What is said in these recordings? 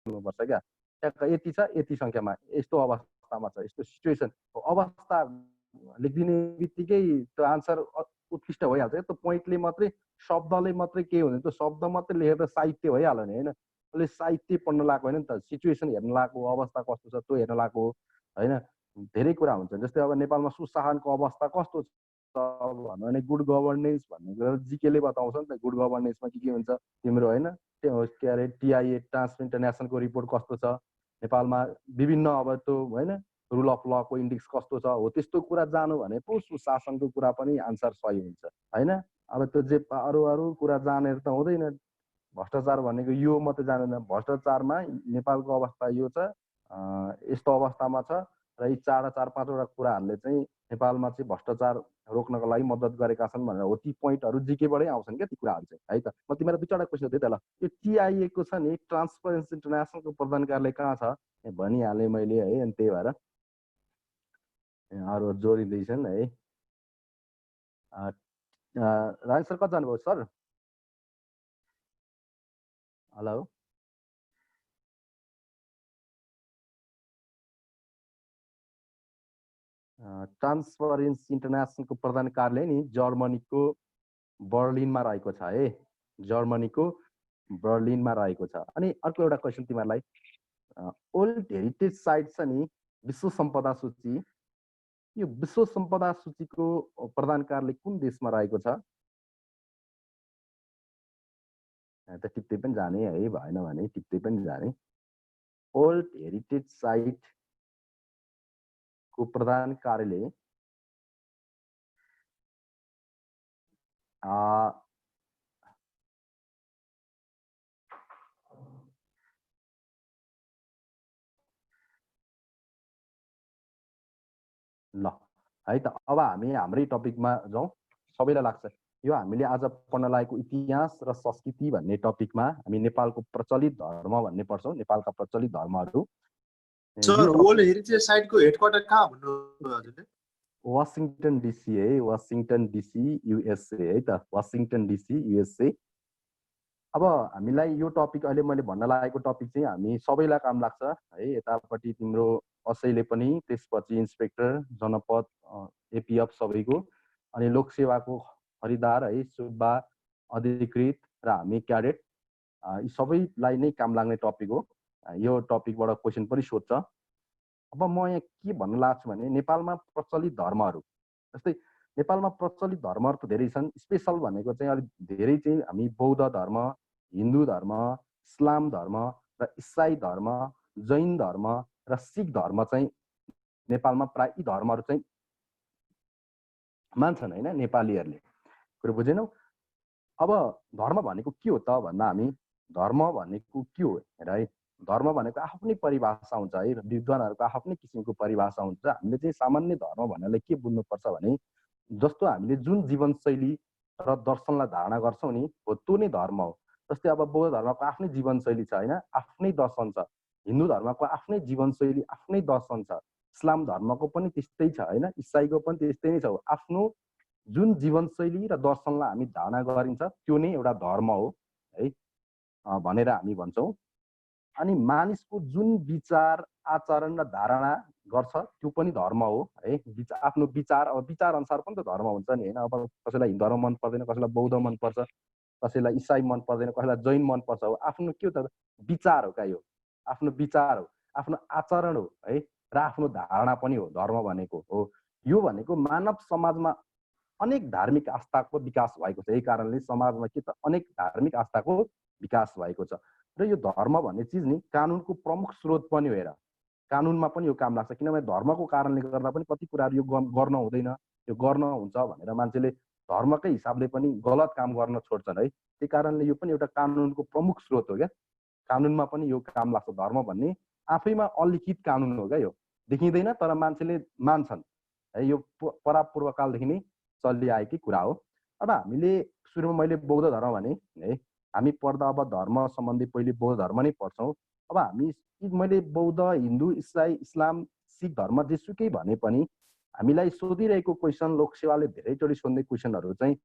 गर्नुपर्छ क्या। ट्याक्क यति छ, यति सङ्ख्यामा यस्तो अवस्थामा छ, यस्तो सिचुएसन अवस्था लेखिदिने बित्तिकै त्यो आन्सर उत्कृष्ट भइहाल्छ। त्यो पोइन्टले मात्रै, शब्दले मात्रै के हुने, त्यो शब्द मात्रै लेखेर साहित्य भइहाल्यो नि होइन। उसले साहित्य पढ्न लागेको होइन नि त, सिचुएसन हेर्न लागेको, अवस्था कस्तो छ त्यो हेर्न लागेको होइन। धेरै कुरा हुन्छ। जस्तै अब नेपालमा सुशासनको अवस्था कस्तो छ भन्नु भने गुड गभर्नेन्स भन्ने कुरा जिकेले बताउँछ नि त। गुड गभर्नेन्समा के हुन्छ तिम्रो होइन, त्यो के अरे टिआइए ट्रान्सपेरेन्ट इन्टरनेसनलको रिपोर्ट कस्तो छ नेपालमा, विभिन्न अब त्यो होइन रुल अफ लको इन्डेक्स कस्तो छ, हो त्यस्तो कुरा जानु भने पो सुशासनको कुरा पनि आन्सर सही हुन्छ होइन। अब त्यो जे अरू कुरा जानेर त हुँदैन। भ्रष्टाचार भनेको यो मात्रै जानेन, भ्रष्टाचारमा नेपालको अवस्था यो छ, यस्तो अवस्थामा छ र यी चार पाँचवटा कुराहरूले चाहिँ नेपालमा चाहिँ भ्रष्टाचार रोक्नको लागि मद्दत गरेका छन् भनेर हो। ती पोइन्टहरू जिकेबाटै आउँछन् क्या ती कुराहरू चाहिँ है त। म तिमीलाई 2 क्वेसन दिएँ त ल। यो टिआइएको छ नि, ट्रान्सपरेन्सी इन्टरनेसनलको प्रधान कार्यालय कहाँ छ भनिहालेँ मैले है। अनि त्यही भएर अरू जोडिँदैछन् है। राजेश सर कति जानुभयो सर? हेलो ट्रान्सपरेन्सी इन्टरनेसनलको प्रधान कार्यालय नि जर्मनीको बर्लिनमा रहेको छ है। जर्मनीको बर्लिनमा रहेको छ। अनि अर्को एउटा क्वेसन तिमीहरूलाई, वर्ल्ड हेरिटेज साइट छ नि विश्व सम्पदा सूची, यो विश्व सम्पदा सूचीको प्रधान कार्यालय कुन देशमा रहेको छ? त टिप्दै पनि जाने है, भएन भने टिप्दै पनि जाने। वर्ल्ड हेरिटेज साइट को प्रधान कार्यालय ल है त। अब हामी हाम्रै टपिकमा जाउँ। सबैलाई लाग्छ यो हामीले आज पढ्न लागेको इतिहास र संस्कृति भन्ने टपिकमा हामी नेपालको प्रचलित धर्म भन्ने पढ्छौँ, नेपालका प्रचलित धर्महरू। सर वर्ल्ड हेरिटेज साइटको हेडक्वार्टर कहाँ भन्नुभयो हजुरले? वाशिंगटन डिसी है, वाशिंगटन डिसी युएसए है त, वाशिंगटन डिसी युएसए। अब हामीलाई यो टपिक अहिले मैले भन्न लागेको टपिक चाहिँ हामी सबैलाई काम लाग्छ है। यतापट्टि तिम्रो असैले पनि, त्यसपछि इन्सपेक्टर, जनपद, एपिएफ सबैको, अनि लोकसेवाको खरिदार है, सुब्बा, अधिकृत र हामी क्याडेट, यी सबैलाई नै काम लाग्ने टपिक हो। यो टपिकबाट क्वेसन पनि सोध्छ। अब म यहाँ के भन्न लाग्छु भने नेपालमा प्रचलित धर्महरू, जस्तै नेपालमा प्रचलित धर्महरू त धेरै छन्। स्पेसल भनेको चाहिँ अलिक धेरै चाहिँ हामी बौद्ध धर्म, हिन्दू धर्म, इस्लाम धर्म र इसाई धर्म, जैन धर्म र सिख धर्म चाहिँ नेपालमा प्राय यी धर्महरू चाहिँ मान्छन् होइन नेपालीहरूले। कुरो बुझेनौ? अब धर्म भनेको के हो त भन्दा हामी धर्म भनेको के हो हेर है। धर्म भनेको आफ्नै परिभाषा हुन्छ है, विद्वानहरूको आफ्नै किसिमको परिभाषा हुन्छ। हामीले चाहिँ सामान्य धर्म भन्नाले के बुझ्नुपर्छ भने जस्तो हामीले जुन जीवनशैली र दर्शनलाई धारणा गर्छौँ नि हो त्यो नै धर्म हो। जस्तै अब बौद्ध धर्मको आफ्नै जीवनशैली छ होइन, आफ्नै दर्शन छ। हिन्दू धर्मको आफ्नै जीवनशैली, आफ्नै दर्शन छ। इस्लाम धर्मको पनि त्यस्तै छ होइन, इसाईको पनि त्यस्तै नै छ। आफ्नो जुन जीवनशैली र दर्शनलाई हामी धारणा गरिन्छ त्यो नै एउटा धर्म हो है भनेर हामी भन्छौँ। अनि मानिसको जुन विचार, आचरण र धारणा गर्छ त्यो पनि धर्म हो है। आफ्नो विचार, अब विचार अनुसार पनि त धर्म हुन्छ नि होइन। अब कसैलाई हिन्दू धर्म मन पर्दैन, कसैलाई बौद्ध मन पर्छ, कसैलाई इसाई मन पर्दैन, कसैलाई जैन मन पर्छ। हो आफ्नो के हो त विचार हो क्या, यो आफ्नो विचार हो, आफ्नो आचरण हो है, र आफ्नो धारणा पनि हो धर्म भनेको हो। यो भनेको मानव समाजमा अनेक धार्मिक आस्थाको विकास भएको छ। यही कारणले समाजमा के त अनेक धार्मिक आस्थाको विकास भएको छ। र यो धर्म भन्ने चिज नि कानुनको प्रमुख स्रोत पनि हो। हेर कानुनमा पनि यो काम लाग्छ, किनभने धर्मको कारणले गर्दा पनि कति कुराहरू यो गर्न हुँदैन, यो गर्न हुन्छ भनेर मान्छेले धर्मकै हिसाबले पनि गलत काम गर्न छोड्छन् है। त्यही कारणले यो पनि एउटा कानुनको प्रमुख स्रोत हो क्या। कानुनमा पनि यो काम लाग्छ। धर्म भन्ने आफैमा अलिखित कानुन हो क्या, यो देखिँदैन तर मान्छेले मान्छन् है। यो परापूर्वकालदेखि नै चलिआएकै कुरा हो। अब हामीले सुरुमा मैले बौद्ध धर्म भने है, हामी पढ्दा अब धर्म सम्बन्धी पहिले बौद्ध धर्म नै पढ्छौँ। अब हामी मैले बौद्ध, हिन्दू, इसाई, इस्लाम, सिख धर्म जेसुकै भने पनि हामीलाई सोधिरहेको क्वेसन, लोकसेवाले धेरैचोटि सोध्ने क्वेसनहरू चाहिँ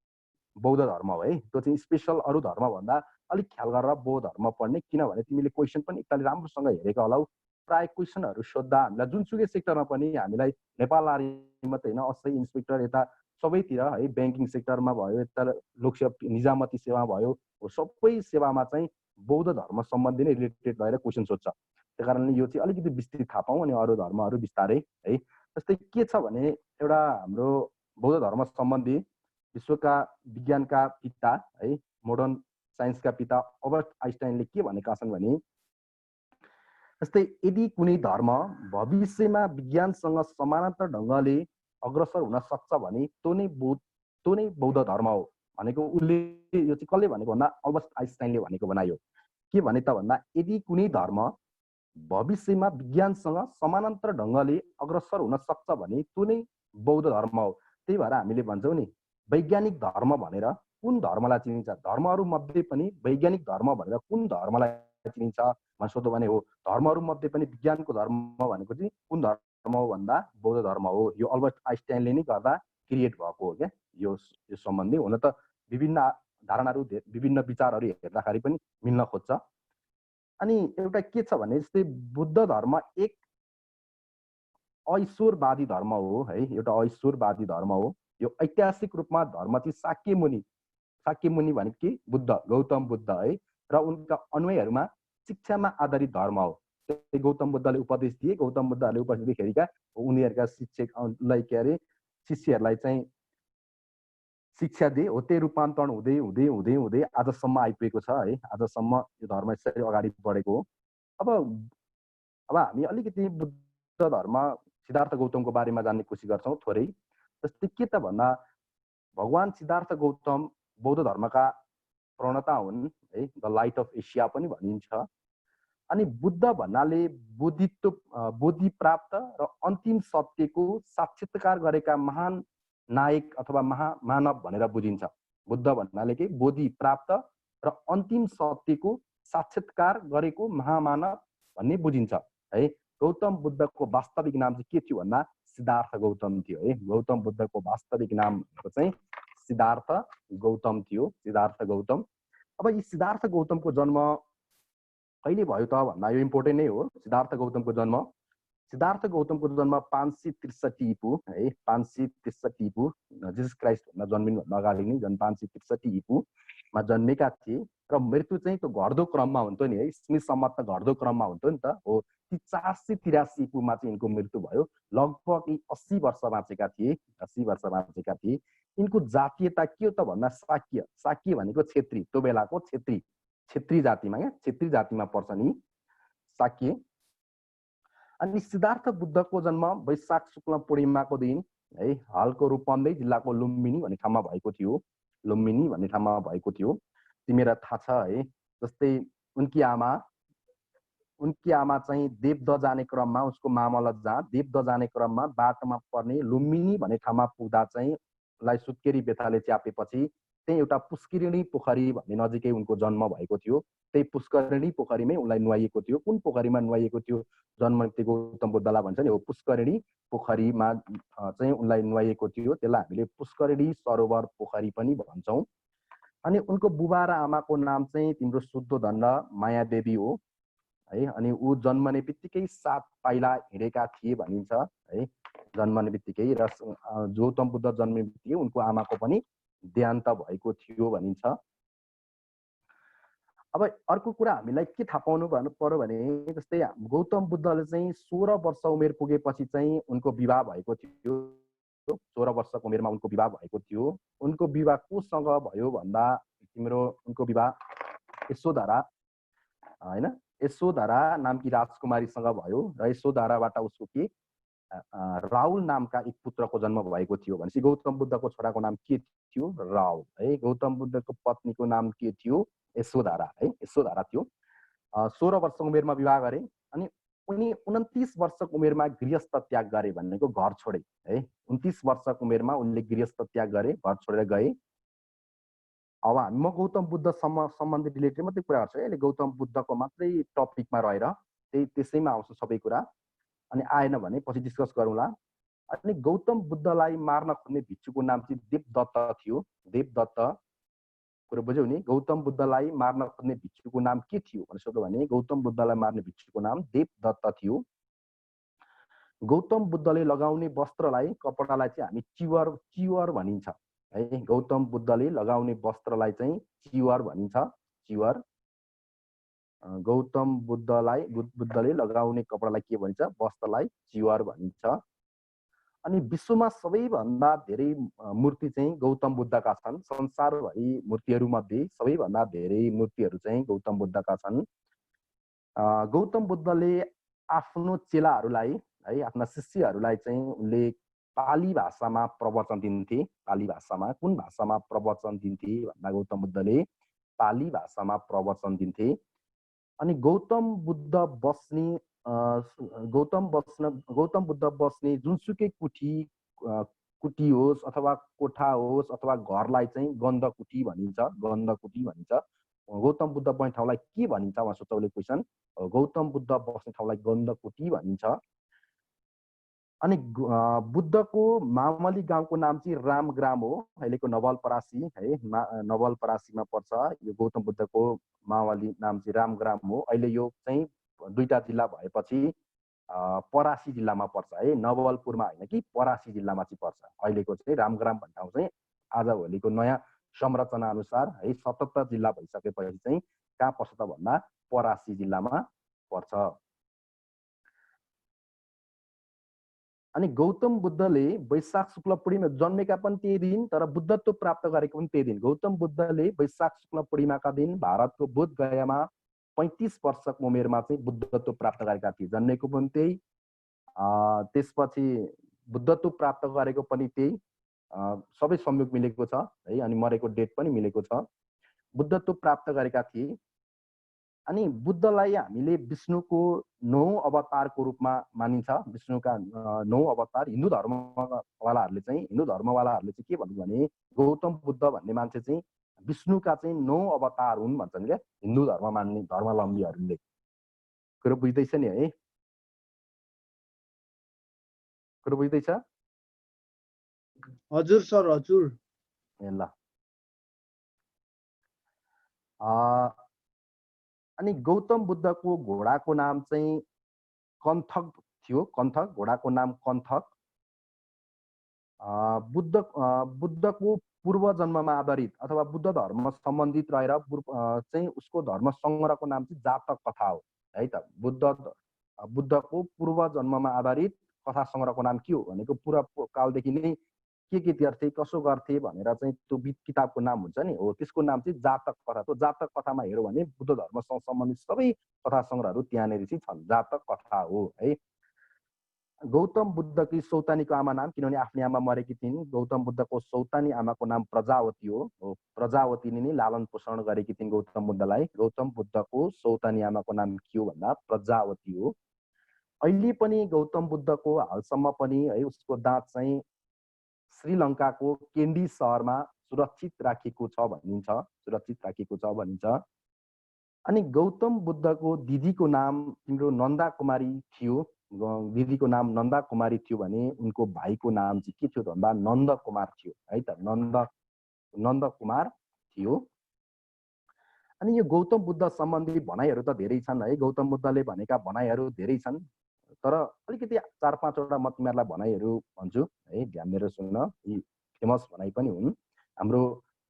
बौद्ध धर्म हो है, त्यो चाहिँ स्पेसल अरू धर्मभन्दा अलिक ख्याल गरेर बौद्ध धर्म पढ्ने, किनभने तिमीले क्वेसन पनि एकतालि राम्रोसँग हेरेको होलाउ। प्राय क्वेसनहरू सोद्धा हामीलाई जुनसुकै सेक्टरमा पनि हामीलाई नेपाल आर्मी मात्रै होइन, असै इन्सपेक्टर यता सबैतिर है, ब्याङ्किङ सेक्टरमा भयो, यता लोकसेवा निजामती सेवा भयो, सबै सेवामा चाहिँ बौद्ध धर्म सम्बन्धी नै रिलेटेड भएर क्वेसन सोध्छ। त्यही कारणले यो चाहिँ अलिकति विस्तृत थाहा पाऊँ अनि अरू धर्महरू बिस्तारै है। जस्तै के छ भने एउटा हाम्रो बौद्ध धर्म सम्बन्धी विश्वका विज्ञानका पिता है, मोडर्न साइन्सका पिता अल्बर्ट आइन्स्टाइनले के भनेका छन् भने जस्तै यदि कुनै धर्म भविष्यमा विज्ञानसँग समानान्तर ढङ्गले अग्रसर हुन सक्छ भने त्यो नै बौद्ध धर्म हो भनेको उसले, यो चाहिँ कसले भनेको भन्दा अल्बर्ट आइन्स्टाइनले भनेको बनायो। के भने त भन्दा यदि कुनै धर्म भविष्यमा विज्ञानसँग समानान्तर ढङ्गले अग्रसर हुन सक्छ भने त्यो नै बौद्ध धर्म हो। त्यही भएर हामीले भन्छौँ नि वैज्ञानिक धर्म भनेर कुन धर्मलाई चिनिन्छ, धर्महरू मध्ये पनि वैज्ञानिक धर्म भनेर कुन धर्मलाई चिनिन्छ भनेर सोध्यो भने हो धर्महरू मध्ये पनि विज्ञानको धर्म भनेको चाहिँ कुन धर्म हो भन्दा बौद्ध धर्म हो। यो अल्बर्ट आइन्स्टाइनले नै गर्दा क्रिएट भएको हो क्या यो सम्बन्धी। हुन त विभिन्न धारणाहरू विभिन्न विचारहरू हेर्दाखेरि पनि मिल्न खोज्छ। अनि एउटा के छ भने जस्तै बुद्ध धर्म एक ऐश्वरवादी धर्म हो है, एउटा ऐश्वरवादी धर्म हो। यो ऐतिहासिक रूपमा धर्म चाहिँ शाक्य मुनि भनेको के बुद्ध, गौतम बुद्ध है, र उनका अनुयायीहरूमा शिक्षामा आधारित धर्म हो। गौतम बुद्धले उपदेश दिए, गौतम बुद्धहरूले उपदेश दिएखेरिका उनीहरूका शिक्षकलाई के अरे शिष्यहरूलाई चाहिँ शिक्षा दिए हो, त्यही रूपान्तरण हुँदै हुँदै हुँदै हुँदै आजसम्म आइपुगेको छ है। आजसम्म यो धर्म यसरी अगाडि बढेको हो। अब हामी अलिकति बुद्ध धर्म सिद्धार्थ गौतमको बारेमा जान्ने कोसिस गर्छौँ थोरै। जस्तै के त भन्दा भगवान सिद्धार्थ गौतम बौद्ध धर्मका प्रणेता हुन् है, द लाइट अफ एसिया पनि भनिन्छ। अनि बुद्ध भन्नाले बोधि प्राप्त र अन्तिम सत्यको साक्षात्कार गरेका महान नायक अथवा महामानव भनेर बुझिन्छ। बुद्ध भन्नाले के बोधि प्राप्त र अन्तिम सत्यको साक्षात्कार गरेको महामानव भन्ने बुझिन्छ है। गौतम बुद्धको वास्तविक नाम चाहिँ के थियो भन्दा सिद्धार्थ गौतम थियो है। गौतम बुद्धको वास्तविक नाम चाहिँ सिद्धार्थ गौतम थियो, सिद्धार्थ गौतम। अब यी सिद्धार्थ गौतमको जन्म कहिले भयो त भन्दा यो इम्पोर्टेन्ट नै हो। सिद्धार्थ गौतमको जन्म 563 ईपू है, 563 ईपू जिसस क्राइस्ट भन्दा जन्मिनुभन्दा अगाडि नै 563 ईपूमा जन्मेका थिए र मृत्यु चाहिँ त्यो घट्दो क्रममा हुन्थ्यो नि है, स्मिथ सम्मत त घट्दो क्रममा हुन्थ्यो नि त हो। 483 ईपूमा चाहिँ यिनको मृत्यु भयो। लगभग 80 वर्ष बाँचेका थिए, 80 वर्ष बाँचेका थिए। यिनको जातीयता के हो त भन्दा शाक्य, शाक्य भनेको क्षेत्री, त्यो बेलाको क्षेत्री जातिमा क्या, क्षेत्री जातिमा पर्छ नि शाक्य। अनि सिद्धार्थ बुद्धको जन्म वैशाख शुक्ल पूर्णिमाको दिन है हालको रूपन्देही जिल्लाको लुम्बिनी भन्ने ठाउँमा भएको थियो। लुम्बिनी भन्ने ठाउँमा भएको थियो, तिमीलाई थाहा छ है। जस्तै उनकी आमा चाहिँ देवद जाने क्रममा उसको मामला जहाँ देवद जाने क्रममा बाटोमा पर्ने लुम्बिनी भन्ने ठाउँमा पुग्दा चाहिँ उसलाई सुत्केरी बेथाले च्यापेपछि त्यही एउटा पुष्करिणी पोखरी भन्ने नजिकै उनको जन्म भएको थियो। त्यही पुष्करिणी पोखरीमै उनलाई नुहाइएको थियो। कुन पोखरीमा नुहाइएको थियो जन्म गौतम बुद्धलाई भन्छ नि हो, पुष्करिणी पोखरीमा चाहिँ उनलाई नुहाइएको थियो। त्यसलाई हामीले पुष्करिणी सरोवर पोखरी पनि भन्छौँ। अनि उनको बुबा र आमाको नाम चाहिँ तिम्रो शुद्धोधन र मायादेवी हो है। अनि ऊ जन्मने बित्तिकै 7 पाइला हिँडेका थिए भनिन्छ है, जन्मने बित्तिकै। र गौतम बुद्ध जन्मने बित्तिकै उनको आमाको पनि देहान्त भएको थियो भनिन्छ। अब अर्को कुरा हामीलाई के थाहा पाउनु पर्यो भने जस्तै गौतम बुद्धले चाहिँ 16 वर्ष उमेर पुगेपछि चाहिँ उनको विवाह भएको थियो। 16 वर्षको उमेरमा उनको विवाह भएको थियो। उनको विवाह कोसँग भयो भन्दा तिम्रो उनको विवाह यशोधरा हैन, यशोधरा नामकी राजकुमारीसँग भयो र यशोधराबाट उसको के राहुल नामका एक पुत्रको जन्म भएको थियो। भनेपछि गौतम बुद्धको छोराको नाम के थियो? राहुल है। गौतम बुद्धको पत्नीको नाम के थियो? यशोधरा है, यशोधरा थियो। 16 वर्षको उमेरमा विवाह गरे अनि उनी 29 वर्षको उमेरमा गृहस्थ त्याग गरे, भनेको घर छोडे है। 29 वर्षको उमेरमा उनले गृहस्थ त्याग गरे, घर छोडेर गए। अब म गौतम बुद्ध सम्बन्धी रिलेटेड मात्रै कुरा गर्छु है, अहिले गौतम बुद्धको मात्रै टपिकमा रहेर त्यसैमा आउँछ सबै कुरा। अनि आएन भने पछि डिस्कस गरौँला। अनि गौतम बुद्धलाई मार्न खोज्ने भिक्षुको नाम चाहिँ देवदत्त थियो। देवदत्त कुरो बुझ्यौ नि। गौतम बुद्धलाई मार्न खोज्ने भिक्षुको नाम के थियो भनेर सोध्यो भने गौतम बुद्धलाई मार्ने भिक्षुको नाम देवदत्त थियो। गौतम बुद्धले लगाउने वस्त्रलाई कपडालाई चाहिँ हामी चिवर भनिन्छ है। गौतम बुद्धले लगाउने वस्त्रलाई चाहिँ चिवर भनिन्छ। चिवर। गौतम बुद्धले लगाउने कपडालाई के भनिन्छ? वस्त्रलाई चिवर भनिन्छ। अनि विश्वमा सबैभन्दा धेरै मूर्ति चाहिँ गौतम बुद्धका छन्। संसारभरि मूर्तिहरूमध्ये सबैभन्दा धेरै मूर्तिहरू चाहिँ गौतम बुद्धका छन्। गौतम बुद्धले आफ्नो चेलाहरूलाई है, आफ्ना शिष्यहरूलाई चाहिँ उनले पाली भाषामा प्रवचन दिन्थे। पाली भाषामा, कुन भाषामा प्रवचन दिन्थे भन्दा गौतम बुद्धले पाली भाषामा प्रवचन दिन्थे। अनि गौतम बुद्ध बस्ने जुनसुकै कुटी होस् अथवा कोठा होस् अथवा घरलाई चाहिँ गन्धकुटी भनिन्छ। गन्धकुटी भनिन्छ। गौतम बुद्ध बस्ने ठाउँलाई के भनिन्छ भनेर सोध्छ क्वेसन। गौतम बुद्ध बस्ने ठाउँलाई गन्धकुटी भनिन्छ। अनि बुद्धको मावली गाउँको नाम चाहिँ रामग्राम हो। अहिलेको नवलपरासी है, नवलपरासीमा पर्छ। यो गौतम बुद्धको मावली नाम चाहिँ रामग्राम हो। अहिले यो चाहिँ 2टा जिल्ला भएपछि परासी जिल्लामा पर्छ है। नवलपुरमा होइन कि परासी जिल्लामा चाहिँ पर्छ। अहिलेको चाहिँ रामग्राम भन्ने ठाउँ चाहिँ आजभोलिको नयाँ संरचना अनुसार है 77 जिल्ला भइसकेपछि चाहिँ कहाँ पर्छ त भन्दा परासी जिल्लामा पर्छ। अनि गौतम बुद्धले वैशाख शुक्ल पूर्णिमा जन्मेका पनि त्यही दिन, तर बुद्धत्व प्राप्त गरेको पनि त्यही दिन। गौतम बुद्धले वैशाख शुक्ल पूर्णिमाका दिन भारतको बोध गयामा 35 वर्षको उमेरमा चाहिँ बुद्धत्व प्राप्त गरेका थिए। जन्मेको पनि त्यही, त्यसपछि बुद्धत्व प्राप्त गरेको पनि त्यही, सबै संयोग मिलेको छ है। अनि मरेको डेट पनि मिलेको छ। बुद्धत्व प्राप्त गरेका थिए। अनि बुद्धलाई हामीले विष्णुको 9 अवतारको रूपमा मानिन्छ। विष्णुका 9 अवतार। हिन्दू धर्मवालाहरूले चाहिँ के भन्नु भने गौतम बुद्ध भन्ने मान्छे चाहिँ विष्णुका चाहिँ 9 अवतार हुन् भन्छन् क्या हिन्दू धर्म मान्ने धर्मावलम्बीहरूले। कुरो बुझ्दैछ नि है? कुरो बुझ्दैछ? हजुर सर, हजुर। ए ल। अनि गौतम बुद्धको घोडाको नाम चाहिँ कन्थक थियो। कन्थक, घोडाको नाम कन्थक। बुद्धको पूर्व जन्ममा आधारित अथवा बुद्ध धर्म सम्बन्धित रहेर चाहिँ उसको धर्म सङ्ग्रहको नाम चाहिँ जातक कथा हो है त। बुद्धको पूर्व जन्ममा आधारित कथा सङ्ग्रहको नाम के हो भनेको पुरा कालदेखि नै के गर्थे, कसो गर्थे भनेर चाहिँ त्यो किताबको नाम हुन्छ नि, हो त्यसको नाम चाहिँ जातक कथा। त्यो जातक कथामा हेऱ्यो भने बुद्ध धर्मसँग सम्बन्धित सबै कथा सङ्ग्रहहरू त्यहाँनिर चाहिँ छन्। जातक कथा हो है। गौतम बुद्धकी सौतानीको आमा नाम, किनभने आफ्नी आमा मरेकी थिइन्, गौतम बुद्धको सौतानी आमाको नाम प्रजावती हो। प्रजावतीले नै लालन पोषण गरेकी थिइन् गौतम बुद्धलाई। गौतम बुद्धको सौतानी आमाको नाम के हो भन्दा प्रजावती हो। अहिले पनि गौतम बुद्धको हालसम्म पनि है उसको दाँत चाहिँ श्रीलङ्काको केन्डी सहरमा सुरक्षित राखिएको छ भनिन्छ। अनि गौतम बुद्धको दिदीको नाम तिम्रो नन्दा कुमारी थियो। दिदीको नाम नन्दा कुमारी थियो भने उनको भाइको नाम चाहिँ के थियो भन्दा नन्द कुमार थियो है त। नन्द कुमार थियो। अनि यो गौतम बुद्ध सम्बन्धी भनाइहरू त धेरै छन् है। गौतम बुद्धले भनेका भनाइहरू धेरै छन्, तर अलिकति 4-5 वटा म तिमीहरूलाई भनाइहरू भन्छु है, ध्यान दिएर सुन्न। यी फेमस भनाइ पनि हुन्, हाम्रो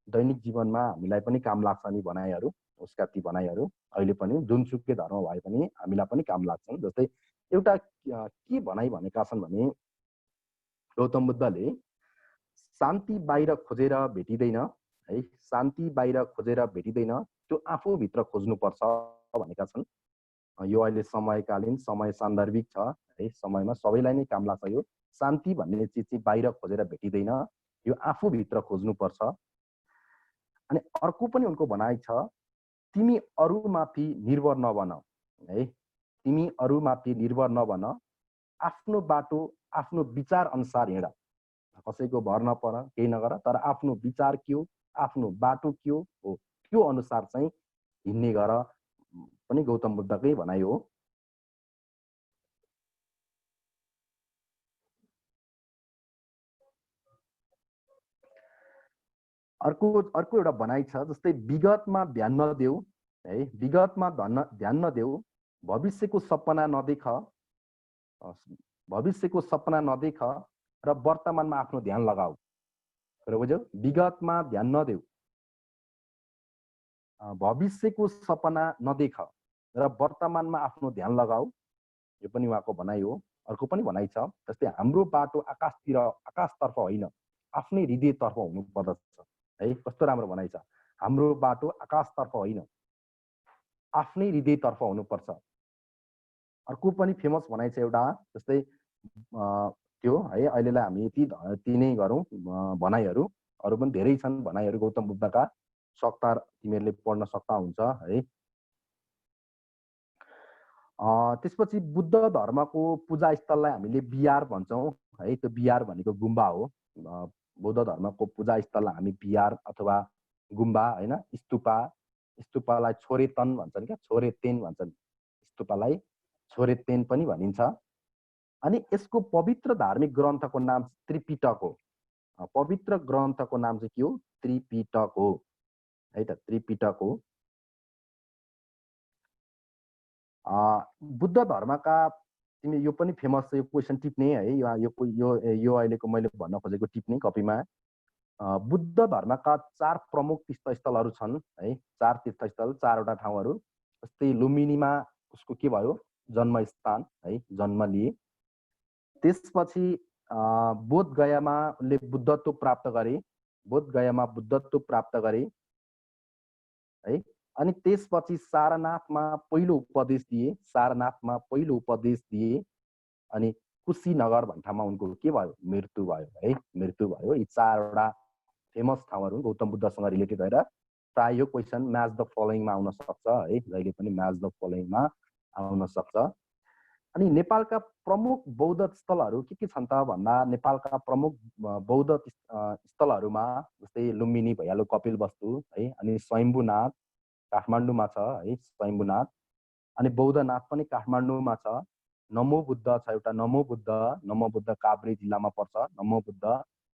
दैनिक जीवनमा हामीलाई पनि काम लाग्छ नि भनाइहरू। उसका ती भनाइहरू अहिले पनि जुनसुकै धर्म भए पनि हामीलाई पनि काम लाग्छन्। जस्तै एउटा के भनाइ भनेका छन् भने गौतम बुद्धले शान्ति बाहिर खोजेर भेटिँदैन है। शान्ति बाहिर खोजेर भेटिँदैन, त्यो आफूभित्र खोज्नुपर्छ भनेका छन्। यो अहिले समयकालीन, समय सान्दर्भिक छ है। समयमा सबैलाई नै काम लाग्छ। यो शान्ति भन्ने चिज चाहिँ बाहिर खोजेर भेटिँदैन, यो आफूभित्र खोज्नुपर्छ। अनि अर्को पनि उनको भनाइ छ, तिमी अरूमाथि निर्भर नबन है। तिमी अरूमाथि निर्भर नबन, आफ्नो बाटो आफ्नो विचार अनुसार हिँड। कसैको भर नपर, केही नगर, तर आफ्नो विचार के हो, आफ्नो बाटो के हो त्यो अनुसार चाहिँ हिँड्ने गर पनि गौतम बुद्धकै भनाइ हो। अर्को अर्को एउटा भनाइ छ, जस्तै विगतमा ध्यान नदेऊ है, विगतमा ध्यान नदेऊ, भविष्यको सपना नदेख, भविष्यको सपना नदेख र वर्तमानमा आफ्नो ध्यान लगाऊ। बुझ्यौ? विगतमा ध्यान नदेऊ, भविष्यको सपना नदेख र वर्तमानमा आफ्नो ध्यान लगाऊ। यो पनि उहाँको भनाइ हो। अर्को पनि भनाइ छ, जस्तै हाम्रो बाटो आकाशतर्फ होइन, आफ्नै हृदयतर्फ हुनुपर्दछ है। कस्तो राम्रो भनाइ छ, हाम्रो बाटो आकाशतर्फ होइन, आफ्नै हृदयतर्फ हुनुपर्छ। अर्को पनि फेमस भनाइ छ एउटा, जस्तै त्यो है, अहिलेलाई हामी यति नै गरौँ भनाइहरू। अरू पनि धेरै छन् भनाइहरू गौतम बुद्धका, सक्दा तिमीहरूले पढ्न सक्दा हुन्छ है। त्यसपछि बुद्ध धर्मको पूजा स्थललाई हामीले बिहार भन्छौँ है। त्यो बिहार भनेको गुम्बा हो। बौद्ध धर्मको पूजा स्थललाई हामी बिहार अथवा गुम्बा होइन, स्तूपालाई छोरेतन भन्छन् क्या, छोरेतेन भन्छन्। स्तूपालाई छोरेतेन पनि भनिन्छ। अनि यसको पवित्र धार्मिक ग्रन्थको नाम त्रिपिटक हो। पवित्र ग्रन्थको नाम चाहिँ के हो? त्रिपिटक हो है त, त्रिपिटक हो। बुद्ध धर्मका, तिमी यो पनि फेमस छ, यो क्वेसन टिप्ने है, यो अहिलेको मैले भन्न खोजेको टिप्ने कपीमा। बुद्ध धर्मका 4 प्रमुख तीर्थस्थलहरू छन् है, 4 तीर्थस्थल, 4वटा ठाउँहरू। जस्तै लुम्बिनीमा उसको के भयो? जन्मस्थान है, जन्म लिए। त्यसपछि बोधगयामा उनले बुद्धत्व प्राप्त गरे, बोधगयामा बुद्धत्व प्राप्त गरे है। अनि त्यसपछि सारनाथमा पहिलो उपदेश दिए, सारनाथमा पहिलो उपदेश दिए। अनि कुशीनगर भन्ने ठाउँमा उनको के भयो? मृत्यु भयो है, मृत्यु भयो। यी 4वटा फेमस ठाउँहरू गौतम बुद्धसँग रिलेटेड भएर प्राय यो क्वेसन म्याच द फलोइङमा आउन सक्छ है, जहिले पनि म्याच द फलोइङमा आउन सक्छ। अनि नेपालका प्रमुख बौद्ध स्थलहरू के छन् त भन्दा, नेपालका प्रमुख बौद्ध स्थलहरूमा जस्तै लुम्बिनी भइहाल्यो, कपिलवस्तु है। अनि स्वयम्भूनाथ काठमाडौँमा छ है, स्वयम्भूनाथ। अनि बौद्धनाथ पनि काठमाडौँमा छ। नमो बुद्ध छ एउटा, नमो बुद्ध काभ्रे जिल्लामा पर्छ, नमो बुद्ध।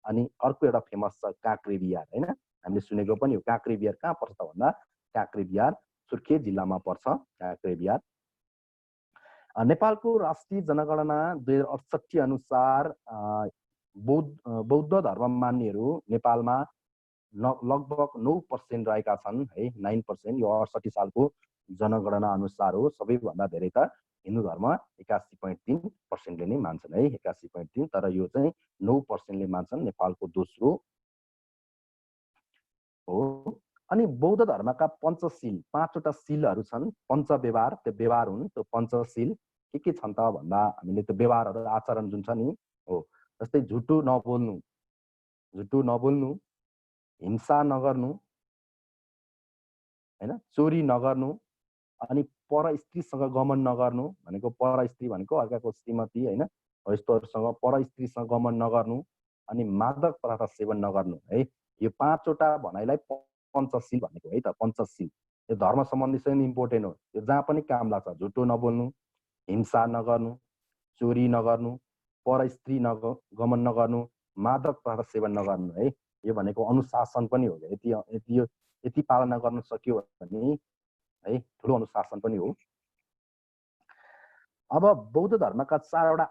अनि अर्को एउटा फेमस छ काँक्रे बिहार होइन, हामीले सुनेको पनि हो। काँक्रे बिहार कहाँ पर्छ त भन्दा, काँक्रे बिहार सुर्खेत जिल्लामा पर्छ काँक्रे बिहार। नेपालको राष्ट्रिय जनगणना 2068 अनुसार बौद्ध धर्म मान्नेहरू नेपालमा लगभग 9% रहेका छन् है, 9%। यो 68 सालको जनगणना अनुसार हो। सबैभन्दा धेरै त हिन्दू धर्म 81.3%ले नै मान्छन् है, 81.3। तर यो चाहिँ 9%ले मान्छन्, नेपालको दोस्रो हो। अनि बौद्ध धर्मका पञ्चशील, 5वटा शीलहरू छन्, पञ्चव्यवहार, त्यो व्यवहार हुन्। त्यो पञ्चशील के छन् त भन्दा, हामीले त्यो व्यवहारहरू आचरण जुन छ नि हो, जस्तै झुटो नबोल्नु, हिंसा नगर्नु हैन, चोरी नगर्नु, अनि पर स्त्रीसँग गमन नगर्नु भनेको, पर स्त्री भनेको अर्काको श्रीमती हैन, हो यस्तोहरूसँग पर स्त्रीसँग गमन नगर्नु, अनि मादक पदार्थ सेवन नगर्नु है। यो 5वटा भनाइलाई पञ्चशील भनेको है त, पञ्चशील। यो धर्म सम्बन्धी चाहिँ इम्पोर्टेन्ट हो, यो जहाँ पनि काम लाग्छ। झुटो नबोल्नु, हिंसा नगर्नु, चोरी नगर्नु, पर स्त्री गमन नगर्नु, मादक पदार्थ सेवन नगर्नु है। यो भनेको अनुशासन पनि हो। यति पालना गर्न सक्यो भने है, ठुलो अनुशासन पनि हो। अब बौद्ध धर्मका 4वटा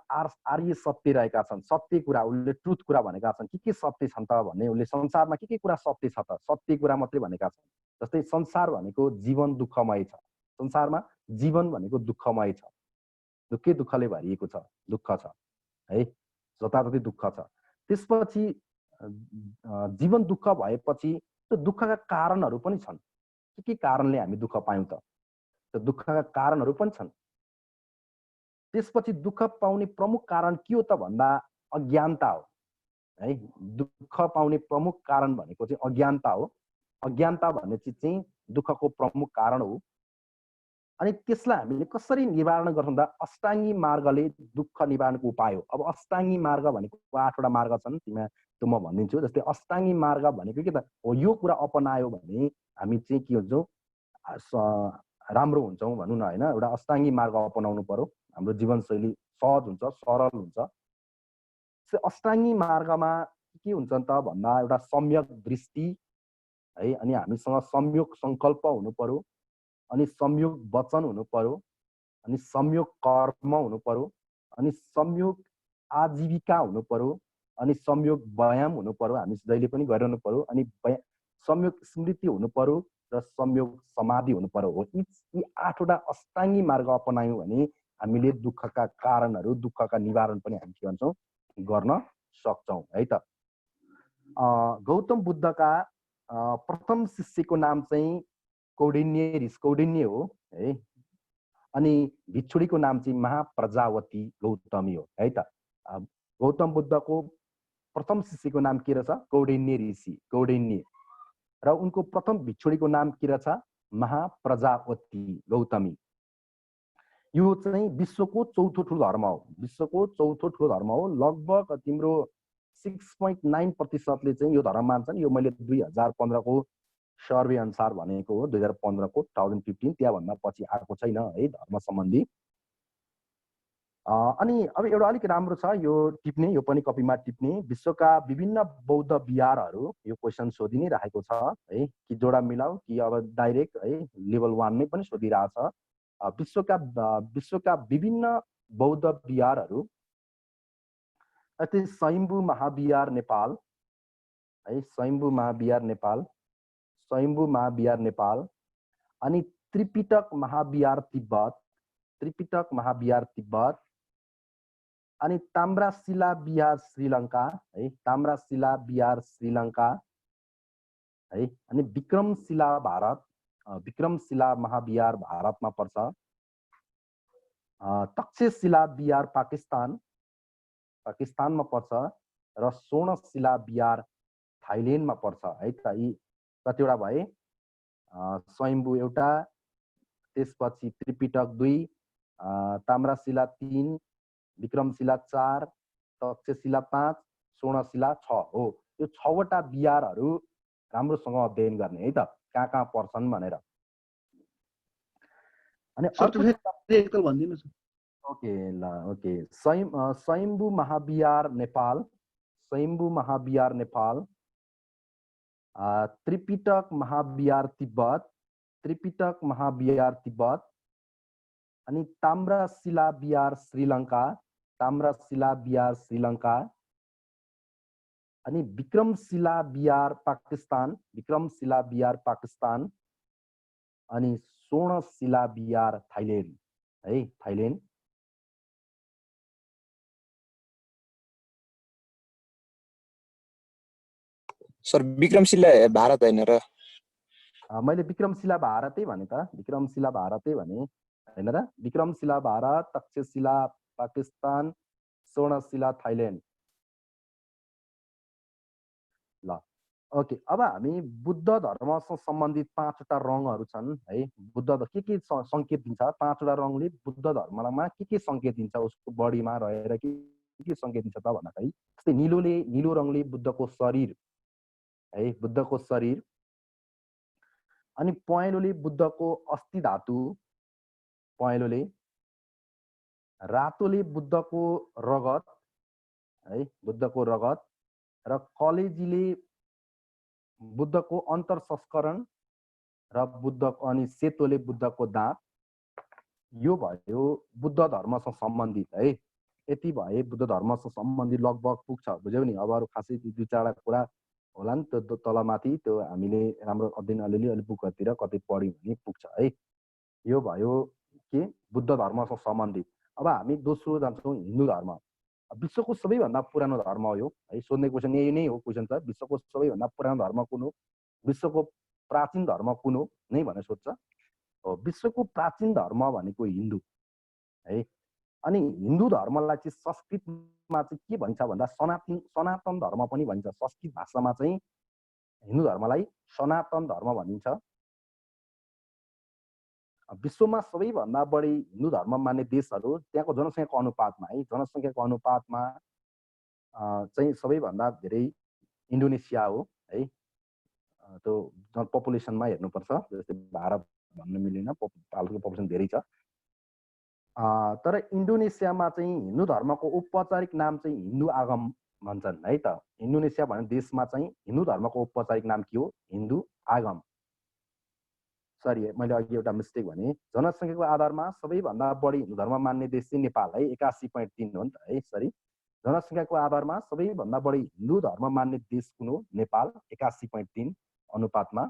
आर्य सत्य रहेका छन्, सत्य कुरा, उनले ट्रुथ कुरा भनेका छन्। के सत्य छन् त भन्ने, उनले संसारमा के कुरा सत्य छ त, सत्य कुरा मात्रै भनेका छन्। जस्तै संसार भनेको जीवन दुःखमय छ, संसारमा जीवन भनेको दुःखमय छ, दुःखले भरिएको छ, दुःख छ है, जताततै दुःख छ। त्यसपछि जीवन दुःख भएपछि त्यो दुःखका कारणहरू पनि छन्। के कारणले हामी दुःख पायौँ त, त्यो दुःखका कारणहरू पनि छन्। त्यसपछि दुःख पाउने प्रमुख कारण के हो त भन्दा, अज्ञानता हो है। दुःख पाउने प्रमुख कारण भनेको चाहिँ अज्ञानता हो। अज्ञानता भन्ने चिज चाहिँ दुःखको प्रमुख कारण हो। अनि त्यसलाई हामीले कसरी निवारण गर्छौँ त, अष्टाङ्गी मार्गले दुःख निवारणको उपाय हो। अब अष्टाङ्गी मार्ग भनेको 8वटा मार्ग छन्, त्यो म भनिदिन्छु। जस्तै अष्टाङ्गी मार्ग भनेको के त हो, यो कुरा अपनायो भने हामी चाहिँ के हुन्छौँ, राम्रो हुन्छौँ भनौँ न होइन। एउटा अष्टाङ्गी मार्ग अपनाउनु पर्यो, हाम्रो जीवनशैली सहज हुन्छ, सरल हुन्छ। अष्टाङ्गी मार्गमा के हुन्छ त भन्दा, एउटा सम्यक दृष्टि, है। अनि हामीसँग संयोग संकल्प हुनु पर्यो, अनि संयोग वचन हुनु पर्यो, अनि संयोग कर्म हुनु पर्यो, अनि संयोग आजीविका हुनु पर्यो, अनि संयोग व्यायाम हुनु पर्यो, हामी जहिले पनि गरिरहनु पर्यो, अनि संयोग स्मृति हुनु पर्यो र संयोग समाधि हुनु पर्यो। हो यी 8वटा अष्टाङ्गी मार्ग अपनायौँ भने हामीले दुःखका कारणहरू, दुःखका निवारण पनि हामी के भन्छौँ गर्न सक्छौँ है त। गौतम बुद्धका प्रथम शिष्यको नाम चाहिँ कौंडिन्य हो है। अनि भिक्षुडीको नाम चाहिँ महाप्रजावती गौतमी हो है त। गौतम बुद्धको प्रथम शिष्यको नाम के रहेछ? कौंडिन्य ऋषि, कौंडिन्य। र उनको प्रथम भिक्षुडीको नाम के रहेछ? महाप्रजावती गौतमी। यो चाहिँ विश्वको चौथो ठुलो धर्म हो, विश्वको चौथो ठुलो धर्म हो। लगभग तिम्रो 6.9% चाहिँ यो धर्म मान्छन्। यो मैले 2015 को सर्वे अनुसार भनेको हो, 2015 को 2015, त्यहाँभन्दा पछि आएको छैन है धर्म सम्बन्धी। अनि अब एउटा अलिक राम्रो छ यो टिप्ने, यो पनि कपीमा टिप्ने। विश्वका विभिन्न बौद्ध विहारहरू, यो क्वेसन सोधि नै राखेको छ है, कि जोडा मिलाऊ कि अब डाइरेक्ट है लेभल 1 नै पनि सोधिरहेछ। विश्वका विभिन्न बौद्ध विहारहरू, स्वयम्भू महाविहार नेपाल है, स्वयम्भू महाविहार नेपाल, स्वयम्भू महाविहार नेपाल, अनि त्रिपिटक महाविहार तिब्बत, त्रिपिटक महाविहार तिब्बत, अनि ताम्राशिला विहार श्रीलङ्का है, ताम्राशिला विहार श्रीलङ्का है, अनि विक्रमशिला भारत, विक्रमशिला महाविहार भारतमा पर्छ। तक्षशिला विहार पाकिस्तान, पाकिस्तानमा पर्छ, र स्वर्णशिला विहार थाइल्यान्डमा पर्छ है त। यी कतिवटा भए? स्वयम्भू एउटा, त्यसपछि त्रिपिटक 2, ताम्राशिला 3, विक्रमशिला 4, तक्षशिला 5, स्वर्णशिला 6 हो। यो 6वटा विहारहरू राम्रोसँग अध्ययन गर्ने है त, कहाँ कहाँ पर्छन् भनेर। अनि एकताल भनिदिनुस्। ओके ल, ओके। स्वयम्भू महाविहार नेपाल, स्वयम्भू महाविहार नेपाल, त्रिपिटक महाविहार तिब्बत, त्रिपिटक महाविहार तिब्बत, अनि ताम्राशिला विहार श्रीलङ्का, ताम्राशिला विहार श्रीलङ्का, अनि विक्रमशिला विहार पाकिस्तान, विक्रमशिला विहार पाकिस्तान, अनि स्वर्णशिला विहार थाइल्यान्ड है, थाइल्यान्ड। सर विक्रमशिला भारत हैन र? मैले विक्रमशिला भारतै भने त, विक्रमशिला भारतै भने हैन र? विक्रमशिला भारत, तक्षशिला पाकिस्तान, स्वर्णशिला थाइल्यान्ड। ल ओके, अब हामी बुद्ध धर्मसँग सम्बन्धित 5वटा रङहरू छन् है। बुद्ध के संकेत दिन्छ? 5वटा रङले बुद्ध धर्ममा के संकेत दिन्छ? उसको बडीमा रहेर के संकेत दिन्छ त भन्दाखेरि, जस्तै नीलो रङले बुद्धको शरीर है, बुद्धको शरीर। अनि पहेँलोले बुद्धको अस्थि धातु, पहेँलोले। रातोले बुद्धको रगत है, बुद्धको रगत। र कलेजीले बुद्धको अन्तर संस्करण र बुद्धको, अनि सेतोले बुद्धको दाँत। यो भयो बुद्ध धर्मसँग सम्बन्धित है। यति भए बुद्ध धर्मसँग सम्बन्धित लगभग पुग्छ, बुझ्यौ नि। अब अरू खासै 2-4वटा कुरा होला नि, त्यो तलमाथि त्यो हामीले राम्रो अध्ययन अलिअलि बुकहरूतिर कतै पढ्यौँ भने पुग्छ है। यो भयो के बुद्ध धर्मसँग सम्बन्धित। अब हामी दोस्रो जान्छौँ हिन्दू धर्म। विश्वको सबैभन्दा पुरानो धर्म हो यो है। सोध्ने क्वेसन यही नै हो, क्वेसन त विश्वको सबैभन्दा पुरानो धर्म कुन हो, विश्वको प्राचीन धर्म कुन हो नै भनेर सोध्छ। हो, विश्वको प्राचीन धर्म भनेको हिन्दू है। अनि हिन्दू धर्मलाई चाहिँ संस्कृतमा चाहिँ के भन्छ भन्दा सनातन धर्म पनि भनिन्छ। संस्कृत भाषामा चाहिँ हिन्दू धर्मलाई सनातन धर्म भनिन्छ। विश्वमा सबैभन्दा बढी हिन्दू धर्म मान्ने देशहरू त्यहाँको जनसङ्ख्याको अनुपातमा है, जनसङ्ख्याको अनुपातमा चाहिँ सबैभन्दा धेरै इन्डोनेसिया हो है। त्यो पपुलेसनमा हेर्नुपर्छ, जस्तै भारत भन्न मिलेन, भारतको पपुलेसन धेरै छ। तर इन्डोनेसियामा चाहिँ हिन्दू धर्मको औपचारिक नाम चाहिँ हिन्दू आगम भन्छन् है त। इन्डोनेसिया भन्ने देशमा चाहिँ हिन्दू धर्मको औपचारिक नाम के हो? हिन्दू आगम। सरी, मैले अघि एउटा मिस्टेक भने। जनसङ्ख्याको आधारमा सबैभन्दा बढी हिन्दू धर्म मान्ने देश चाहिँ नेपाल है, 81.3 हो नि त है। सरी, जनसङ्ख्याको आधारमा सबैभन्दा बढी हिन्दू धर्म मान्ने देश कुन हो? नेपाल, 81.3 अनुपातमा।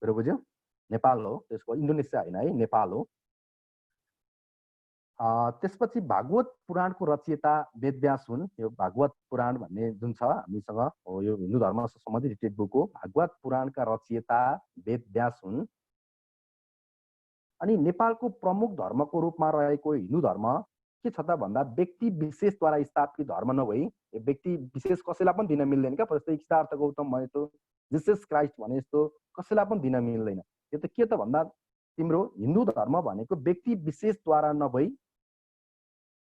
कुरो बुझ्यो? नेपाल हो त्यसको, इन्डोनेसिया होइन है, नेपाल हो। त्यसपछि भागवत पुराणको रचयिता वेदव्यास हुन्। यो भागवत पुराण भन्ने जुन छ हामीसँग हो, यो हिन्दू धर्मसँग सम्बन्धित रिलेटेड बुक हो। भागवत पुराणका रचयिता वेदव्यास हुन्। अनि नेपालको प्रमुख धर्मको रूपमा रहेको हिन्दू धर्म के छ त भन्दा व्यक्ति विशेषद्वारा स्थापित धर्म नभई, व्यक्ति विशेष कसैलाई पनि दिन मिल्दैन क्या। जस्तै सिद्धार्थ गौतम भने जस्तो, जिसस क्राइस्ट भने जस्तो कसैलाई पनि दिन मिल्दैन। यो त के त भन्दा तिम्रो हिन्दू धर्म भनेको व्यक्ति विशेषद्वारा नभई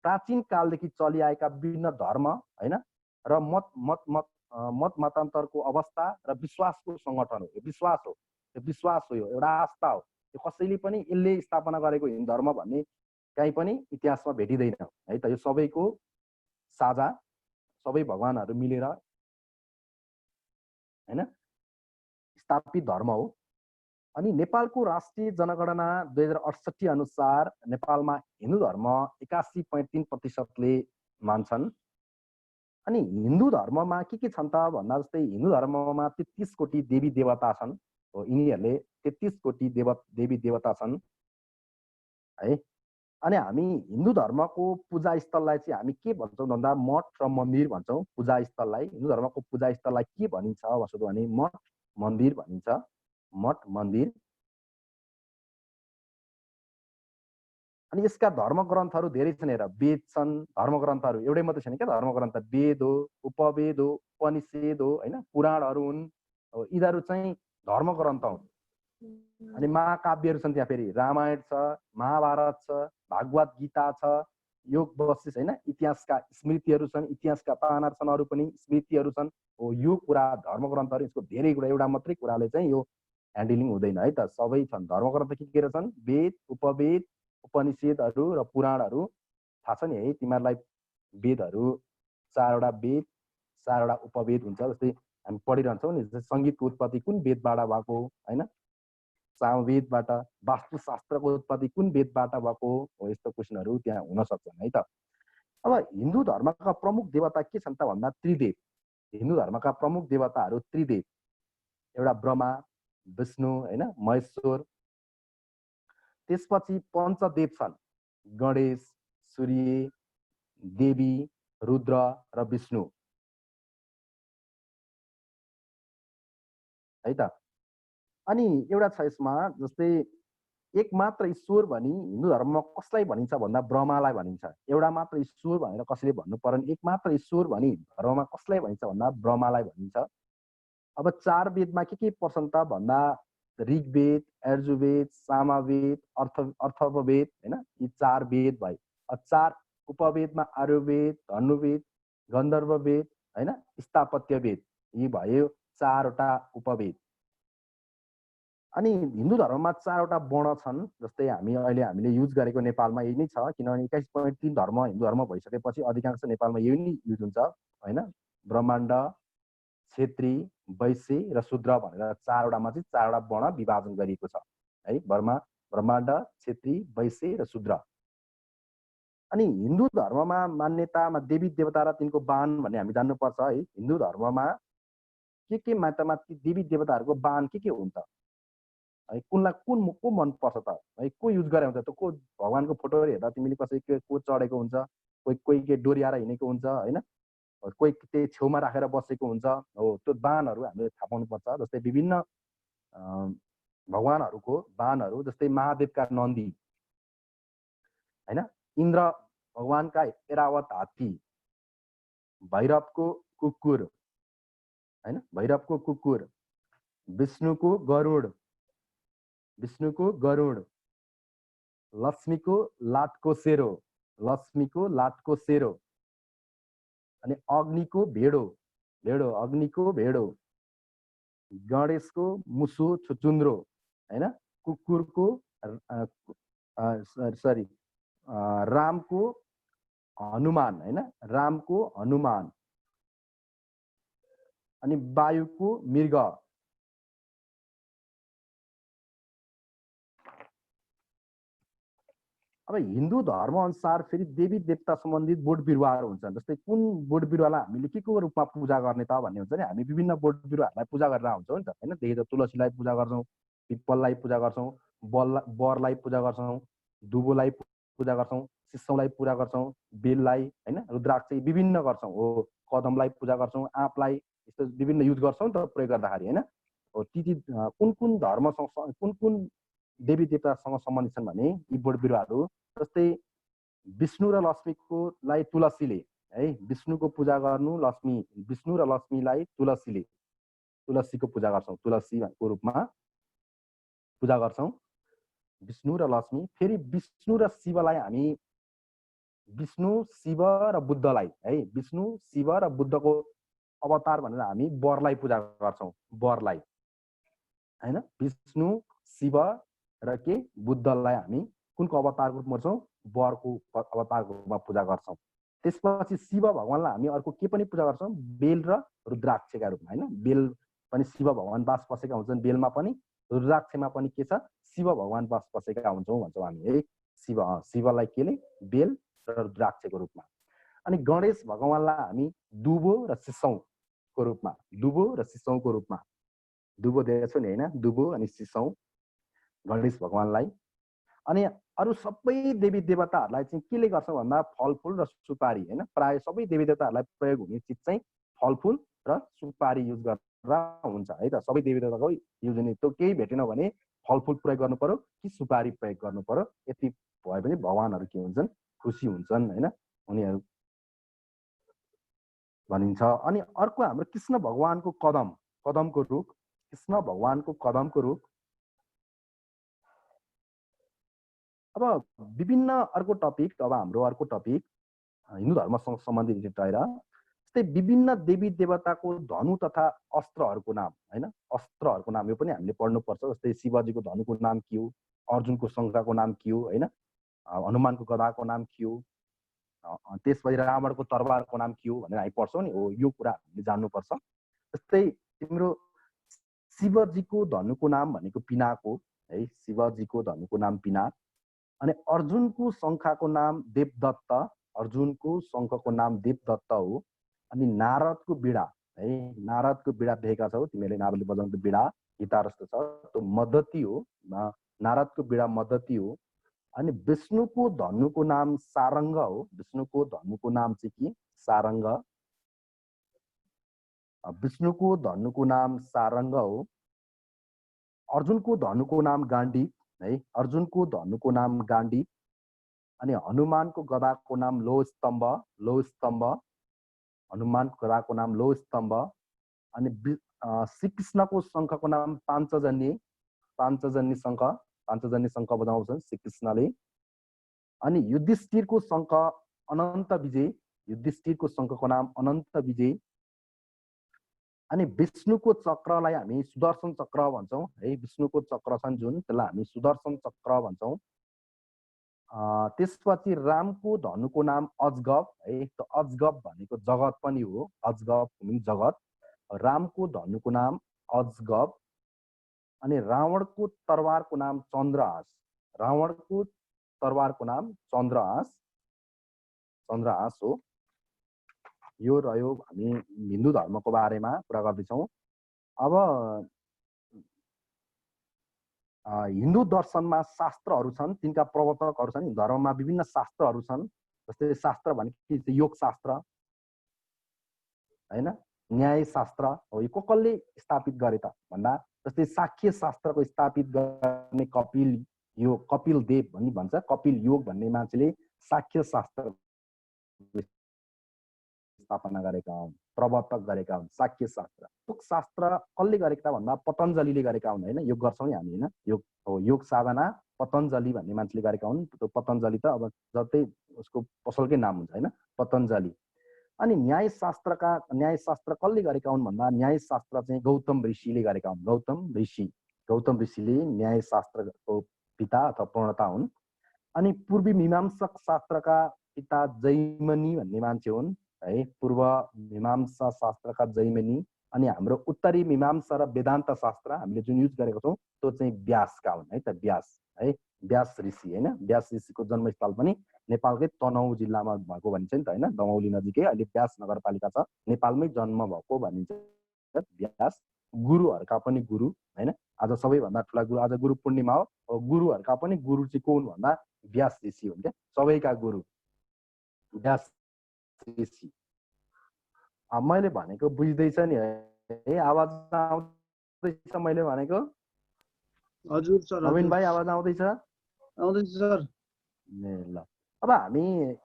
प्राचीन कालदेखि चलिआएका विभिन्न धर्म होइन र मत मतान्तरको अवस्था र विश्वासको सङ्गठन हो। यो विश्वास हो, यो विश्वास हो, यो एउटा आस्था हो। यो कसैले पनि यसले स्थापना गरेको हिन्दू धर्म भन्ने कहीँ पनि इतिहासमा भेटिँदैन है त। यो सबैको साझा, सबै भगवानहरू मिलेर होइन स्थापित धर्म हो। अनि नेपालको राष्ट्रिय जनगणना 2068 अनुसार नेपालमा हिन्दू धर्म 81.3%ले मान्छन्। अनि हिन्दू धर्ममा के छन् त भन्दा जस्तै हिन्दू धर्ममा 33 कोटी देवी देवता छन्। हो, यिनीहरूले 33 कोटी देवी देवता छन् है। अनि हामी हिन्दू धर्मको पूजा स्थललाई चाहिँ हामी के भन्छौँ भन्दा मठ र मन्दिर भन्छौँ। पूजा स्थललाई, हिन्दू धर्मको पूजा स्थललाई के भनिन्छ भने मठ मन्दिर भनिन्छ। मठ मन्दिर। अनि यसका धर्मग्रन्थहरू धेरै छन्। हेर, वेद छन्, धर्मग्रन्थहरू एउटै मात्रै छैन क्या। धर्मग्रन्थ वेद हो, उपवेद हो, उपनिषेद हो होइन, पुराणहरू हुन्। यिनीहरू चाहिँ धर्मग्रन्थ हुन्। अनि महाकाव्यहरू छन्, त्यहाँ फेरि रामायण छ, महाभारत छ, भागवत गीता छ, योग वशिष्ठ होइन, इतिहासका स्मृतिहरू छन्, इतिहासका पानाहरू छन्, अरू पनि स्मृतिहरू छन्। हो, यो कुरा धर्मग्रन्थहरू, यसको धेरै कुरा, एउटा मात्रै कुराले चाहिँ यो ह्यान्डलिङ हुँदैन है त। सबै छन् धर्मग्रन्थ। के छन्? वेद, उपवेद, उपनिषेदहरू र पुराणहरू। थाहा छ नि है तिमीहरूलाई? वेदहरू 4वटा वेद, 4वटा उपवेद हुन्छ। जस्तै हामी पढिरहन्छौँ नि, जस्तै सङ्गीतको उत्पत्ति कुन वेदबाट भएको होइन, सामवेदबाट। वास्तुशास्त्रको उत्पत्ति कुन वेदबाट भएको हो, यस्तो क्वेसनहरू त्यहाँ हुन सक्छन् है त। अब हिन्दू धर्मका प्रमुख देवता के छन् त भन्दा त्रिदेव। हिन्दू धर्मका प्रमुख देवताहरू त्रिदेव। एउटा ब्रह्मा, विष्णु होइन, महेश्वर। त्यसपछि पञ्चदेव छन्, गणेश, सूर्य, देवी, रुद्र र विष्णु है त। अनि एउटा छ यसमा, जस्तै एक मात्र ईश्वर भनी हिन्दू धर्ममा कसलाई भनिन्छ भन्दा ब्रह्मालाई भनिन्छ। एउटा मात्र ईश्वर भनेर कसैले भन्नु पर्यो भने एक मात्र ईश्वर भनी धर्ममा कसलाई भनिन्छ भन्दा ब्रह्मालाई भनिन्छ। अब 4 वेदमा के पर्छन् त भन्दा ऋग्वेद, यजुर्वेद, सामवेद, अथर्ववेद होइन, यी 4 वेद भए। 4 उपवेदमा आयुर्वेद, धनुर्वेद, गन्धर्ववेद होइन, स्थापत्यवेद, यी भयो 4वटा उपवेद। अनि हिन्दू धर्ममा 4वटा वर्ण छन्। जस्तै हामीले युज गरेको नेपालमा यही नै छ, किनभने 21.3 धर्म हिन्दू धर्म भइसकेपछि अधिकांश नेपालमा यही नै युज हुन्छ होइन। ब्रह्माण्ड, क्षेत्री, वैश्य र शूद्र भनेर 4वटामा चाहिँ 4वटा वर्ण विभाजन गरिएको छ है। ब्रह्माण्ड, क्षेत्री, वैश्य र शूद्र। अनि हिन्दू धर्ममा मान्यतामा देवी देवता र तिनको बाण भन्ने हामी जान्नुपर्छ है। हिन्दू धर्ममा के मान्यतामा ती देवी देवताहरूको बाण के हुन्छ है, कुनलाई को मन पर्छ त है, को युज गरे हुन्छ त? को भगवानको फोटोहरू हेर्दा तिमीले कसै को चढेको हुन्छ, कोही के डोर्याएर हिँडेको हुन्छ होइन, कोही त्यही छेउमा राखेर बसेको हुन्छ। हो, त्यो बाणहरू हामीले थाहा पाउनुपर्छ। जस्तै विभिन्न भगवानहरूको बाणहरू, जस्तै महादेवका नन्दी होइन, इन्द्र भगवानका ऐरावत हात्ती, भैरवको कुकुर होइन, भैरवको कुकुर, विष्णुको गरुड, लक्ष्मीको लाटको सेरो, अनि अग्निको भेडो, गणेशको मुसु छुचुन्द्रो होइन, कुकुरको रामको हनुमान हैन, रामको हनुमान, अनि वायुको मृग। अब हिन्दू धर्म अनुसार फेरि देवी देवता सम्बन्धित बोट बिरुवाहरू हुन्छन्। जस्तै कुन बोट बिरुवालाई हामीले के को रूपमा पूजा गर्ने त भन्ने हुन्छ नि। हामी विभिन्न बोट बिरुवाहरूलाई पूजा गरेर आउँछौँ नि त हैन। त्यही त तुलसीलाई पूजा गर्छौँ, पिप्पललाई पूजा गर्छौँ, बरलाई पूजा गर्छौँ, दुबोलाई पूजा गर्छौँ, सिस्सौलाई पूजा गर्छौँ, बेललाई हैन, रुद्राक्ष विभिन्न गर्छौँ। हो, कदमलाई पूजा गर्छौँ, आँपलाई यस्तो विभिन्न युज गर्छौँ नि त प्रयोग गर्दाखेरि हैन। हो, ती कुन कुन धर्मसँग कुन कुन देवी देवतासँग सम्बन्धित छन् भने यी बोट बिरुवाहरू। जस्तै विष्णु र लक्ष्मीको लाई तुलसीले है, विष्णुको पूजा गर्नु, लक्ष्मी विष्णु र लक्ष्मीलाई तुलसीले तुलसीको पूजा गर्छौँ, तुलसीको रूपमा पूजा गर्छौँ विष्णु र लक्ष्मी। फेरि विष्णु र शिवलाई हामी विष्णु शिव र बुद्धलाई है, विष्णु शिव र बुद्धको अवतार भनेर हामी वरलाई पूजा गर्छौँ, वरलाई हैन। विष्णु शिव र के बुद्धलाई हामी कुनको अवतारको रूपमा गर्छौँ, वरको अवतारको रूपमा पूजा गर्छौँ। त्यसपछि शिव भगवानलाई हामी अर्को के पनि पूजा गर्छौँ, बेल र रुद्राक्षका रूपमा हैन। बेल पनि शिव भगवान बास बसेका हुन्छन्, बेलमा पनि रुद्राक्षमा पनि के छ, शिव भगवान बास बसेका हुन्छौँ भन्छौँ हामी है। शिवलाई केले बेल र रुद्राक्षको रूपमा। अनि गणेश भगवानलाई हामी दुबो र सिसौको रूपमा, दुबो र सिसौको रूपमा, दुबो देखेको छु नि हैन, दुबो अनि सिसौ गणेश भगवानलाई। अनि अरू सबै देवी देवताहरूलाई चाहिँ केले गर्छौँ भन्दा फलफुल र सुपारी हैन। प्राय सबै देवी देवताहरूलाई प्रयोग हुने चिज चाहिँ फलफुल र सुपारी युज गरेर हुन्छ है त। सबै देवी देवताको युज हुने त्यो केही भेटेन भने फलफुल प्रयोग गर्नु पर्यो कि सुपारी प्रयोग गर्नु पर्यो। यति भयो भने भगवानहरू के हुन्छन्, खुसी हुन्छन् हैन, उनीहरू भनिन्छ। अनि अर्को हाम्रो कृष्ण भगवानको कदम, कदमको रुख, कृष्ण भगवानको कदमको रुख। अब विभिन्न अर्को टपिक, अब हाम्रो अर्को टपिक हिन्दू धर्मसँग सम्बन्धित रहेर जस्तै विभिन्न देवी देवताको धनु तथा अस्त्रहरूको नाम हैन, अस्त्रहरूको नाम यो पनि हामीले पढ्नुपर्छ। जस्तै शिवजीको धनुको नाम के हो, अर्जुनको शङ्खको नाम के हो हैन, हनुमानको गदाको नाम के हो, त्यसपछि रावणको तरबारको नाम के हो भनेर हामी पढ्छौँ नि। हो, यो कुरा हामीले जान्नुपर्छ। जस्तै तिम्रो शिवजीको धनुको नाम भनेको पिनाक हो है, शिवजीको धनुको नाम पिनाक। अनि अर्जुनको शङ्खको नाम देवदत्त, अर्जुनको शङ्खको नाम देवदत्त हो। अनि नारदको बिडा है, नारदको बिडा देखेका छौ तिमीले, नारदले बजाउने बिडा गिटार जस्तो छ, त्यो मद्दती हो, नारदको बिडा मद्दती हो। अनि विष्णुको धनुको नाम सारङ्ग हो, विष्णुको धनुको नाम चाहिँ के, सारङ्ग, विष्णुको धनुको नाम सारङ्ग हो। अर्जुनको धनुको नाम गाण्डीव है, अर्जुनको धनुको नाम गाण्डीव। अनि हनुमानको गदाको नाम लोहस्तम्भ, लोहस्तम्भ, हनुमानको गदाको नाम लोहस्तम्भ। अनि श्रीकृष्णको शङ्खको नाम पाञ्चजन्य, पाञ्चजन्य शङ्ख, पाञ्चजन्य शङ्ख बजाउँछन् श्रीकृष्णले। अनि युधिष्ठिरको शङ्ख अनन्त विजय, युधिष्ठिरको शङ्खको नाम अनन्त विजय। अनि विष्णुको चक्रलाई हामी सुदर्शन चक्र भन्छौँ है, विष्णुको चक्र छन् जुन, त्यसलाई हामी सुदर्शन चक्र भन्छौँ। त्यसपछि रामको धनुको नाम अजगब है, त्यो अजगब भनेको जगत पनि हो, अजगब मिन्स जगत, रामको धनुको नाम अजगब। अनि रावणको तरवारको नाम चन्द्रहास, रावणको तरवारको नाम चन्द्रहास, चन्द्रहास हो। यो रह्यो हामी हिन्दू धर्मको बारेमा कुरा गर्दैछौँ। अब हिन्दू दर्शनमा शास्त्रहरू छन्, तिनका प्रवर्तकहरू छन्। धर्ममा विभिन्न शास्त्रहरू छन्। जस्तै शास्त्र भनेको योग शास्त्र हैन, न्याय शास्त्र हो। यो कसले स्थापित गरे त भन्दा जस्तै साख्य शास्त्रको स्थापित गर्ने कपिल योग, कपिल देव भन्ने भन्छ, कपिल योग भन्ने मान्छेले साख्य शास्त्र स्थापना गरेका हुन्, प्रवर्तक गरेका हुन् साख्य शास्त्र। योग शास्त्र कसले गरेका भन्दा पतञ्जलिले गरेका हुन् हैन। योग गर्छौँ नि हामी हैन, योग हो, योग साधना पतञ्जलि भन्ने मान्छेले गरेका हुन्। त्यो पतञ्जलि त अब जतै उसको पसलकै नाम हुन्छ हैन, पतञ्जलि। अनि न्याय शास्त्र कसले गरेका हुन् भन्दा न्याय शास्त्र चाहिँ गौतम ऋषिले गरेका हुन्, गौतम ऋषि, गौतम ऋषिले न्याय शास्त्रको पिता अथवा प्रणेता हुन्। अनि पूर्वी मीमांसक शास्त्रका पिता जैमिनी भन्ने मान्छे हुन् है। पूर्व मीमांसा शास्त्रका जैमिनी। अनि हाम्रो उत्तरी मीमांसा र वेदान्त शास्त्र हामीले जुन युज गरेको छौँ त्यो चाहिँ व्यासका हुन् है त। व्यास है, व्यास ऋषि हैन। व्यास ऋषिको जन्मस्थल पनि नेपालकै तनहुँ जिल्लामा भएको भनिन्छ नि त हैन। दमौली नजिकै अहिले व्यास नगरपालिका छ, नेपालमै जन्म भएको भनिन्छ व्यास। गुरुहरूका पनि गुरु हैन। आज सबैभन्दा ठुला गुरु, आज गुरु पूर्णिमा हो। गुरुहरूका पनि गुरु चाहिँ को हुन् भन्दा व्यास ऋषि हुन् क्या। सबैका गुरु व्यास ऋषि। मैले भनेको बुझ्दैछ नि है? आवाज आउँदैछ मैले भनेको? हजुर सर, नवीन भाइ आवाज आउँदैछ? आउँदैछ सर। ल अब हामी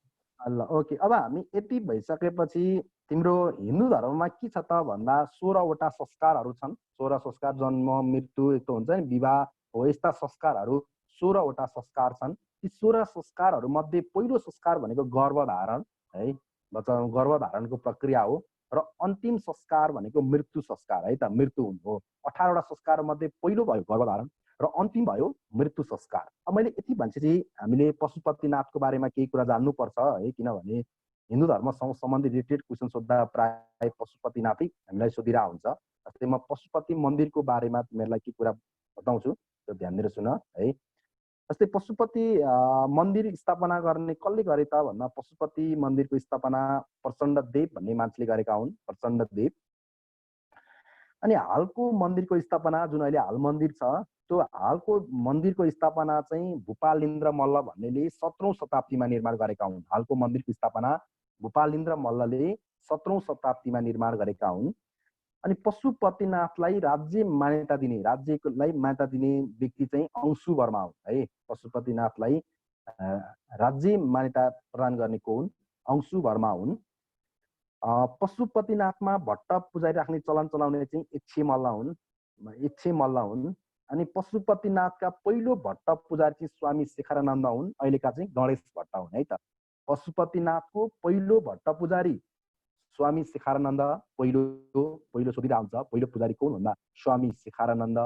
ल ओके, अब हामी यति भइसकेपछि तिम्रो हिन्दू धर्ममा के छ त भन्दा 16वटा संस्कारहरू छन्। 16 संस्कार, जन्म मृत्यु यस्तो हुन्छ नि, विवाह हो, यस्ता संस्कारहरू 16वटा संस्कार छन्। ती 16 संस्कारहरू मध्ये पहिलो संस्कार भनेको गर्भधारण है, बच्चा गर्भधारणको प्रक्रिया हो। र अन्तिम संस्कार भनेको मृत्यु संस्कार है त, मृत्यु हो। 18वटा संस्कार मध्ये पहिलो भयो गर्भधारण र अन्तिम भयो मृत्यु संस्कार। अब मैले यति भनेपछि हामीले पशुपतिनाथको बारेमा केही कुरा जान्नुपर्छ है, किनभने हिन्दू धर्मसँग सम्बन्धित रिलेटेड क्वेसन सोद्धा प्राय पशुपतिनाथै हामीलाई सोधिरहेको हुन्छ। जस्तै म पशुपति मन्दिरको बारेमा तिमीहरूलाई के कुरा बताउँछु त्यो ध्यान दिएर सुन है। जस्तै पशुपति मन्दिर स्थापना गर्ने कसले गरे त भन्दा पशुपति मन्दिरको स्थापना प्रचण्ड देव भन्ने मान्छेले गरेका हुन्, प्रचण्ड देव। अनि हालको मन्दिरको स्थापना जुन अहिले हाल मन्दिर छ त्यो हालको मन्दिरको स्थापना चाहिँ भूपालेन्द्र मल्ल भन्नेले 17औं शताब्दीमा निर्माण गरेका हुन्। हालको मन्दिरको स्थापना भूपालेन्द्र मल्लले 17औं शताब्दीमा निर्माण गरेका हुन्। अनि पशुपतिनाथलाई राज्य मान्यता दिने, राज्यलाई मान्यता दिने व्यक्ति चाहिँ अंशु वर्मा हुन् है। पशुपतिनाथलाई राज्य मान्यता प्रदान गर्ने को हुन्? अंशु वर्मा हुन्। पशुपतिनाथमा भट्ट पुजारी राख्ने चलन चलाउने चाहिँ इच्छे मल्ल हुन्, इच्छे मल्ल हुन्। अनि पशुपतिनाथका पहिलो भट्ट पुजारी चाहिँ स्वामी शेखरानन्द हुन्, अहिलेका चाहिँ गणेश भट्ट हुन् है त। पशुपतिनाथको पहिलो भट्ट पुजारी स्वामी शेखरानन्द, पहिलो सोधिरहेको हुन्छ पहिलो पुजारी कोन भन्दा स्वामी शेखरानन्द।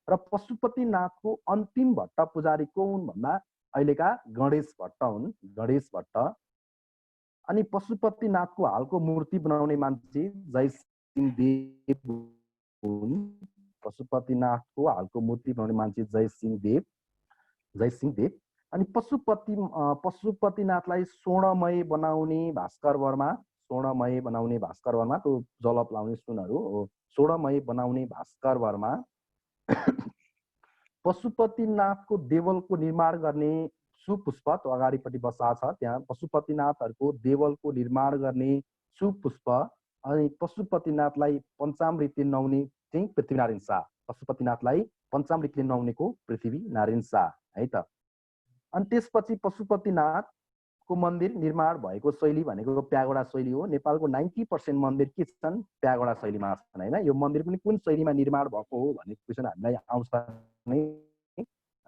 र पशुपतिनाथको अन्तिम भट्ट पुजारी को हुन् भन्दा अहिलेका गणेश भट्ट हुन्, गणेश भट्ट। अनि पशुपतिनाथको हालको मूर्ति बनाउने मान्छे जयसिंह देव हुन्। पशुपतिनाथको हालको मूर्ति बनाउने मान्छे जयसिंह देव, जयसिंह देव। अनि पशुपतिनाथलाई स्वर्णमय बनाउने भास्कर वर्मा, स्वर्णमय बनाउने भास्कर वर्मा, त्यो जलप लाउने सुनहरू हो, स्वर्णमय बनाउने भास्कर वर्मा। पशुपतिनाथको देवलको निर्माण गर्ने सुपुष्प त्यो अगाडिपट्टि बसा छ, त्यहाँ पशुपतिनाथहरूको देवलको निर्माण गर्ने सुपुष्प। अनि पशुपतिनाथलाई पञ्चामृतले नुहाउने चाहिँ पृथ्वीनारायण शाह, पशुपतिनाथलाई पञ्चामृतले नुहाउनेको पृथ्वीनारायण शाह है त। अनि त्यसपछि पशुपतिनाथको मन्दिर निर्माण भएको शैली भनेको प्यागोडा शैली हो। नेपालको 90% मन्दिर के छन्? प्यागोडा शैलीमा छन् हैन। यो मन्दिर पनि कुन शैलीमा निर्माण भएको हो भन्ने क्वेसन हामीलाई आउँछ नै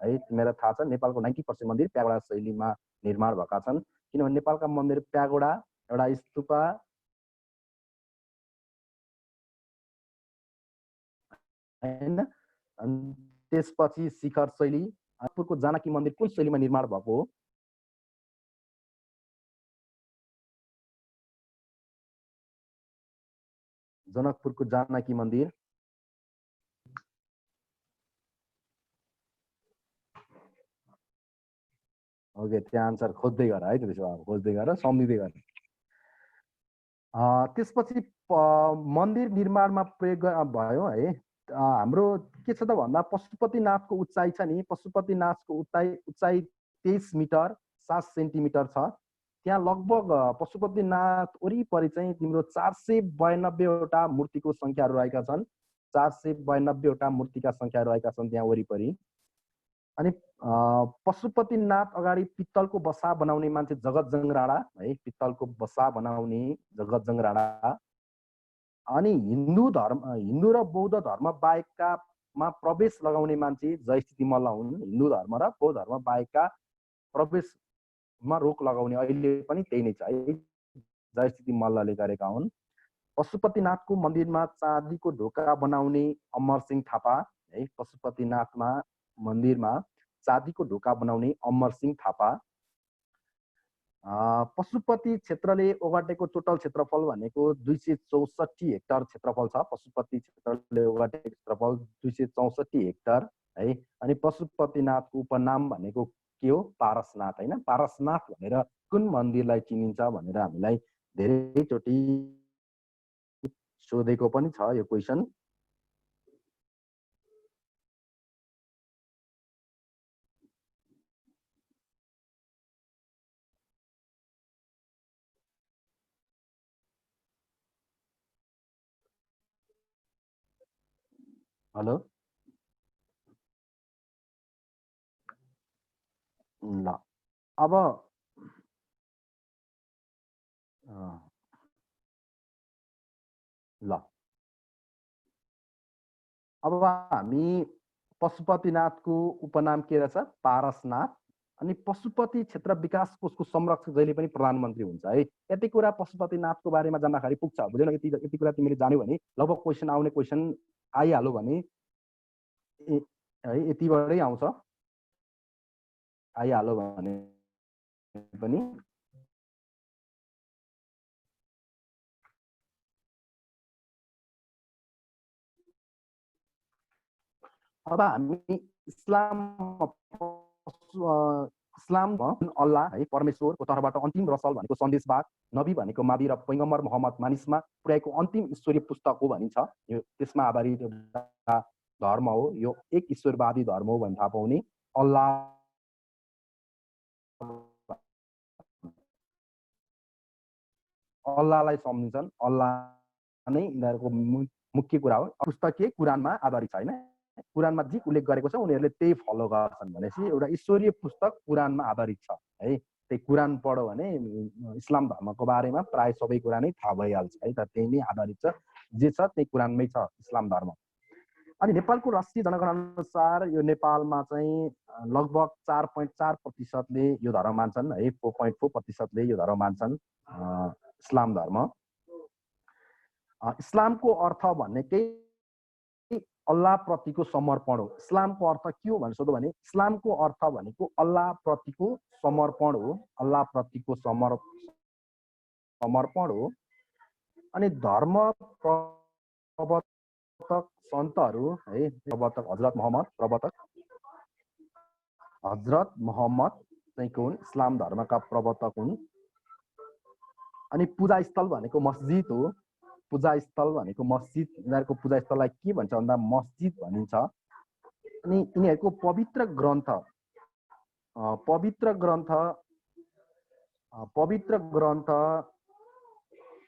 है। मेरो थाहा छ नेपालको 90% मन्दिर प्यागोडा शैलीमा निर्माण भएका छन्, किनभने नेपालका मन्दिर प्यागोडा एउटा स्तूपा हैन। अनि त्यसपछि शिखर शैली। जनकपुरको जानकी मन्दिर कुन शैलीमा निर्माण भएको हो? जनकपुरको जानकी मन्दिर ओके, त्यहाँ आन्सर खोज्दै गर है, त्यसो भए खोज्दै गर, सम्झिँदै गर। त्यसपछि मन्दिर निर्माणमा प्रयोग भयो है। हाम्रो के छ त भन्दा पशुपतिनाथको उचाइ छ नि, पशुपतिनाथको उचाइ 23 मिटर 7 सेन्टिमिटर छ। त्यहाँ लगभग पशुपतिनाथ वरिपरि चाहिँ तिम्रो 492वटा मूर्तिको सङ्ख्याहरू रहेका छन्, 492वटा मूर्तिका सङ्ख्याहरू रहेका छन् त्यहाँ वरिपरि। अनि पशुपतिनाथ अगाडि पित्तलको बसा बनाउने मान्छे जगतजङ राणा है, पित्तलको बसा बनाउने जगतजङ राणा। अनि हिन्दू र बौद्ध धर्म बाहेककामा प्रवेश लगाउने मान्छे जयस्थिति मल्ल हुन्। हिन्दू धर्म र बौद्ध धर्म बाहेकका प्रवेशमा रोक लगाउने अहिले पनि त्यही नै छ है, जयस्थिति मल्लले गरेका हुन्। पशुपतिनाथको मन्दिरमा चाँदीको ढोका बनाउने अमरसिंह थापा है। पशुपतिनाथमा मन्दिरमा चाँदीको ढोका बनाउने अमरसिंह थापा। पशुपति क्षेत्रले ओगटेको टोटल क्षेत्रफल भनेको 264 हेक्टर क्षेत्रफल छ। पशुपति क्षेत्रले ओगटेको क्षेत्रफल 264 हेक्टर है। अनि पशुपतिनाथको उपनाम भनेको के हो? पारसनाथ हैन। पारसनाथ भनेर कुन मन्दिरलाई चिनिन्छ भनेर हामीलाई धेरैचोटि सोधेको पनि छ यो क्वेशन। हेलो ल अब ल अब हामी पशुपतिनाथको उपनाम के रहेछ? पारसनाथ। अनि पशुपति क्षेत्र विकास कोषको संरक्षक जहिले पनि प्रधानमन्त्री हुन्छ है। यति कुरा पशुपतिनाथको बारेमा जान्दाखेरि पुग्छ। बुझेन? यति कुरा तिमीले जान्यौ भने लगभग क्वेसन आउने क्वेसन आइहाल्यो भने है यतिबाटै आउँछ। आइहाल्यो भने पनि अब हामी इस्लाम अल्लाह है परमेश्वरको तर्फबाट अन्तिम रसल भनेको सन्देशवाद, नबी भनेको मादी र पैगम्बर मोहम्मद मानिसमा पुर्याएको अन्तिम ईश्वरीय पुस्तक हो भनिन्छ। यो त्यसमा आधारित एउटा धर्म हो। यो एक ईश्वरवादी धर्म हो भनी थाहा पाउने। अल्लाहलाई सम्झिन्छन्। अल्लाह नै यिनीहरूको मुख्य कुरा हो। पुस्तक के कुरानमा आधारित छ हैन। कुरानमा जे उल्लेख गरेको छ उनीहरूले त्यही फलो गर्छन् भनेपछि एउटा ईश्वरीय पुस्तक कुरानमा आधारित छ है। त्यही कुरान पढ्यो भने इस्लाम धर्मको बारेमा प्राय सबै कुरा नै थाहा भइहाल्छ है। त त्यही नै आधारित छ। जे छ त्यही कुरानमै छ इस्लाम धर्म। अनि नेपालको राष्ट्रिय जनगणना अनुसार यो नेपालमा चाहिँ लगभग 4.4%ले यो धर्म मान्छन् है। 4.4%ले यो धर्म मान्छन् इस्लाम धर्म। इस्लामको अर्थ भनेकै अल्लाह प्रतिको समर्पण हो। इस्लामको अर्थ के हो भनेर सोध्यो भने इस्लामको अर्थ भनेको अल्लाह प्रतिको समर्पण हो। अल्लाह प्रतिको समर्पण हो। अनि धर्म प्रवर्तक सन्तहरू है, प्रवर्तक हजरत मोहम्मद चाहिँ को हुन्? इस्लाम धर्मका प्रवर्तक हुन्। अनि पूजा स्थल भनेको मस्जिद हो। पूजा स्थल भनेको मस्जिद। यिनीहरूको पूजा स्थललाई के भन्छ भन्दा मस्जिद भनिन्छ। अनि यिनीहरूको पवित्र ग्रन्थ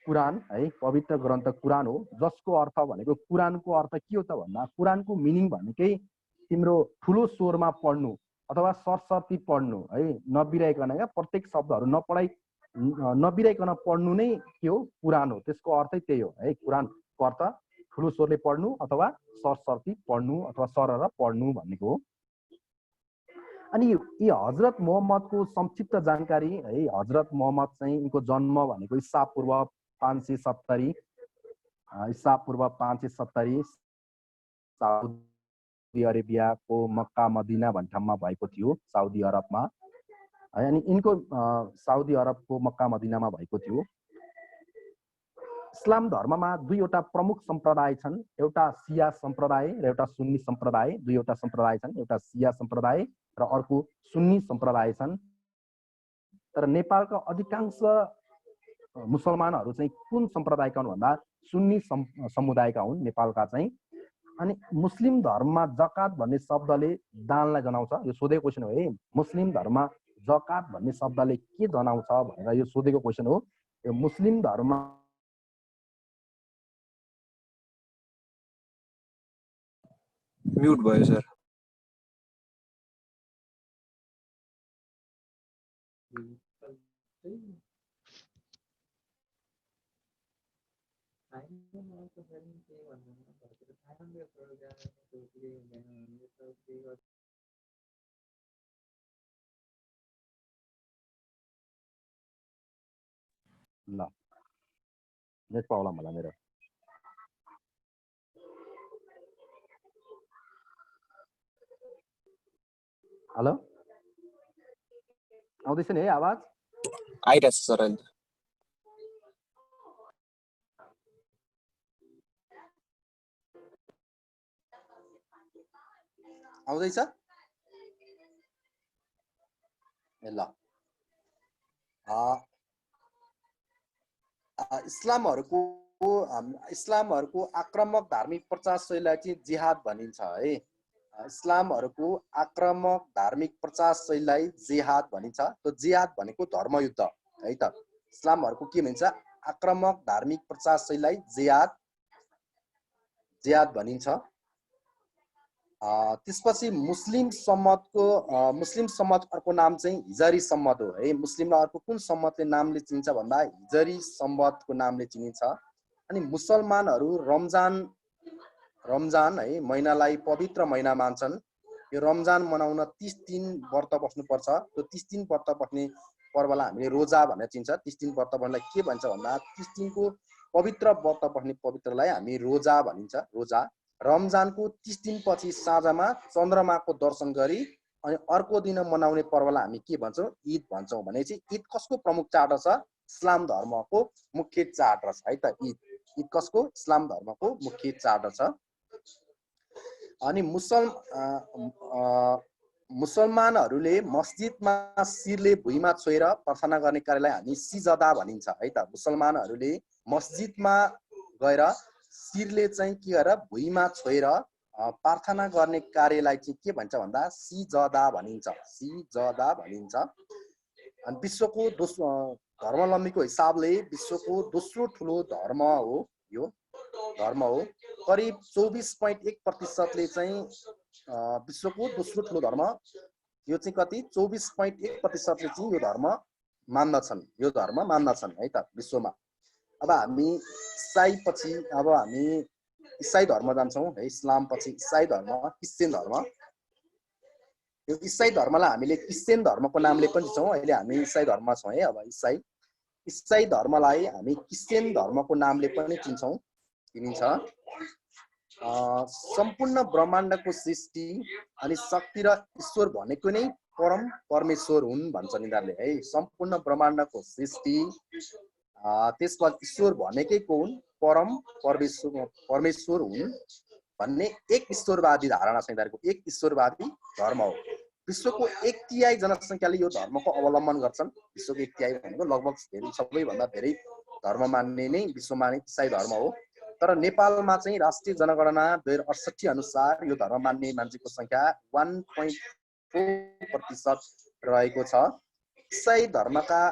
कुरान है। पवित्र ग्रन्थ कुरान हो। जसको अर्थ भनेको कुरानको अर्थ के हो त भन्दा कुरानको मिनिङ भनेकै तिम्रो ठुलो स्वरमा पढ्नु अथवा सरस्वती पढ्नु है। नबिराइकन क्या प्रत्येक शब्दहरू नबिराइकन पढ्नु नै के हो? कुरान हो। त्यसको अर्थै त्यही हो है। कुरानको अर्थ ठुलो स्वरले पढ्नु अथवा सरस्वती पढ्नु अथवा सरर पढ्नु भन्नेको हो। अनि यी हजरत मोहम्मदको संक्षिप्त जानकारी है। हजरत मोहम्मद चाहिँ यिनको जन्म भनेको ईसा पूर्व 570 साउदी अरेबियाको मक्का मदिना भन्ने ठाउँमा भएको थियो, साउदी अरबमा है। अनि यिनको साउदी अरबको मक्का मदिनामा भएको थियो। इस्लाम धर्ममा दुईवटा प्रमुख सम्प्रदाय छन्। एउटा सिया सम्प्रदाय र एउटा सुन्नी सम्प्रदाय। दुईवटा सम्प्रदाय छन्। एउटा सिया सम्प्रदाय र अर्को सुन्नी सम्प्रदाय छन्। तर नेपालका अधिकांश मुसलमानहरू चाहिँ कुन सम्प्रदायका हुन् भन्दा सुन्नी समुदायका हुन् नेपालका चाहिँ। अनि मुस्लिम धर्ममा जकात भन्ने शब्दले दानलाई जनाउँछ। यो सोधेको क्वेसन हो है। मुस्लिम धर्ममा जकात भन्ने शब्दले के जनाउँछ भनेर यो सोधेको क्वेसन हो। यो मुस्लिम धर्म म्युट भयो सर। ल नेट प्रब्लम होला मेरो। हेलो आउँदैछ नि है आवाज आइरहेछ सर अहिले आउँदैछ ए ल इस्लामहरूको आक्रामक धार्मिक प्रचार शैलीलाई चाहिँ जिहाद भनिन्छ है इस्लामहरूको आक्रामक धार्मिक प्रचार शैलीलाई जिहाद भनिन्छ त्यो जिहाद भनेको धर्मयुद्ध है त इस्लामहरूको के भनिन्छ आक्रामक धार्मिक प्रचार शैलीलाई जिहाद भनिन्छ त्यसपछि मुस्लिम सम्मत अर्को नाम चाहिँ हिजरी सम्मत हो है मुस्लिमलाई अर्को कुन सम्मतले नामले चिनिन्छ भन्दा हिजरी सम्मतको नामले चिनिन्छ अनि मुसलमानहरू रमजान है महिनालाई पवित्र महिना मान्छन् यो रमजान मनाउन 30 दिन व्रत बस्नुपर्छ त्यो 30 दिन व्रत बस्ने पर्वलाई हामीले रोजा भनेर चिन्छ 30 दिन व्रत बस्नलाई के भन्छ भन्दा 30 दिनको पवित्र व्रत बस्ने पवित्रलाई हामी रोजा भनिन्छ रोजा रमजानको 30 दिनपछि साँझमा चन्द्रमाको दर्शन गरी अनि अर्को दिन मनाउने पर्वलाई हामी के भन्छौँ ईद भन्छौँ भने चाहिँ ईद कसको प्रमुख चाड छ इस्लाम धर्मको मुख्य चाड छ है त ईद कसको इस्लाम धर्मको मुख्य चाड छ अनि मुसलमानहरूले मस्जिदमा शिरले भुइँमा छोएर प्रार्थना गर्ने कार्यलाई हामी सिजदा भनिन्छ है त मुसलमानहरूले मस्जिदमा गएर शिरले चाहिँ के गरेर भुइँमा छोएर प्रार्थना गर्ने कार्यलाई चाहिँ के भन्छ भन्दा सिजदा भनिन्छ अनि विश्वको धर्मावलम्बीको हिसाबले विश्वको दोस्रो ठुलो धर्म हो यो करिब 24.1%ले चाहिँ विश्वको दोस्रो ठुलो धर्म यो चाहिँ कति 24.1%ले चाहिँ यो धर्म मान्दछन् है त विश्वमा अब हामी इसाई धर्म जान्छौँ है इस्लाम पछि इसाई धर्म क्रिश्चियन धर्म यो इसाई धर्मलाई हामीले क्रिश्चियन धर्मको नामले पनि छौँ अहिले हामी इसाई धर्ममा छौँ है अब इसाई धर्मलाई हामी क्रिश्चियन धर्मको नामले पनि चिनिन्छ सम्पूर्ण ब्रह्माण्डको सृष्टि अनि शक्ति र ईश्वर भनेको नै परमेश्वर हुन् भन्छन् यिनीहरूले है सम्पूर्ण ब्रह्माण्डको सृष्टि त्यसपछि ईश्वर भनेकै को हुन् परमेश्वर हुन् भन्ने एक ईश्वरवादी धारणा छ यिनीहरूको एक ईश्वरवादी धर्म हो विश्वको 1/3 जनसङ्ख्याले यो धर्मको अवलम्बन गर्छन् विश्वको 1/3 भनेको लगभग सबैभन्दा धेरै धर्म मान्ने नै विश्वमा इसाई धर्म हो तर नेपालमा चाहिँ राष्ट्रिय जनगणना 2068 अनुसार यो धर्म मान्ने मान्छेको संख्या 1.4% रहेको छ इसाई धर्मका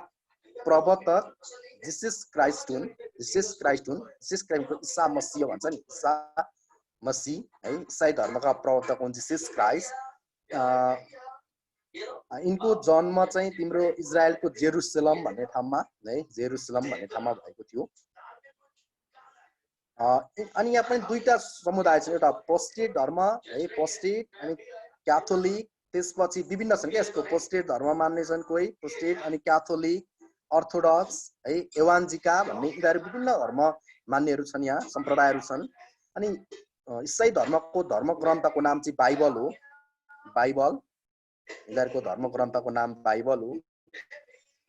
प्रवर्तक जीसस क्राइस्ट हुन् ईसा मसीह भन्छ नि ईसा मसीह है इसाई धर्मका प्रवर्तक हुन् जीसस क्राइस्ट यिनको जन्म चाहिँ तिम्रो इजरायलको जेरुसलम भन्ने ठाउँमा भएको थियो अनि यहाँ पनि दुईटा समुदाय छ एउटा पोस्टेड धर्म है पोस्टेड अनि क्याथोलिक त्यसपछि विभिन्न छन् के यसको पोस्टेड धर्म मान्ने छन् कोही पोस्टेड अनि क्याथोलिक अर्थोडक्स है एवान्जिका भन्ने यिनीहरू विभिन्न धर्म मान्नेहरू छन् यहाँ सम्प्रदायहरू छन् अनि इसाई धर्मको धर्म ग्रन्थको नाम चाहिँ बाइबल हो यिनीहरूको धर्म ग्रन्थको नाम बाइबल हो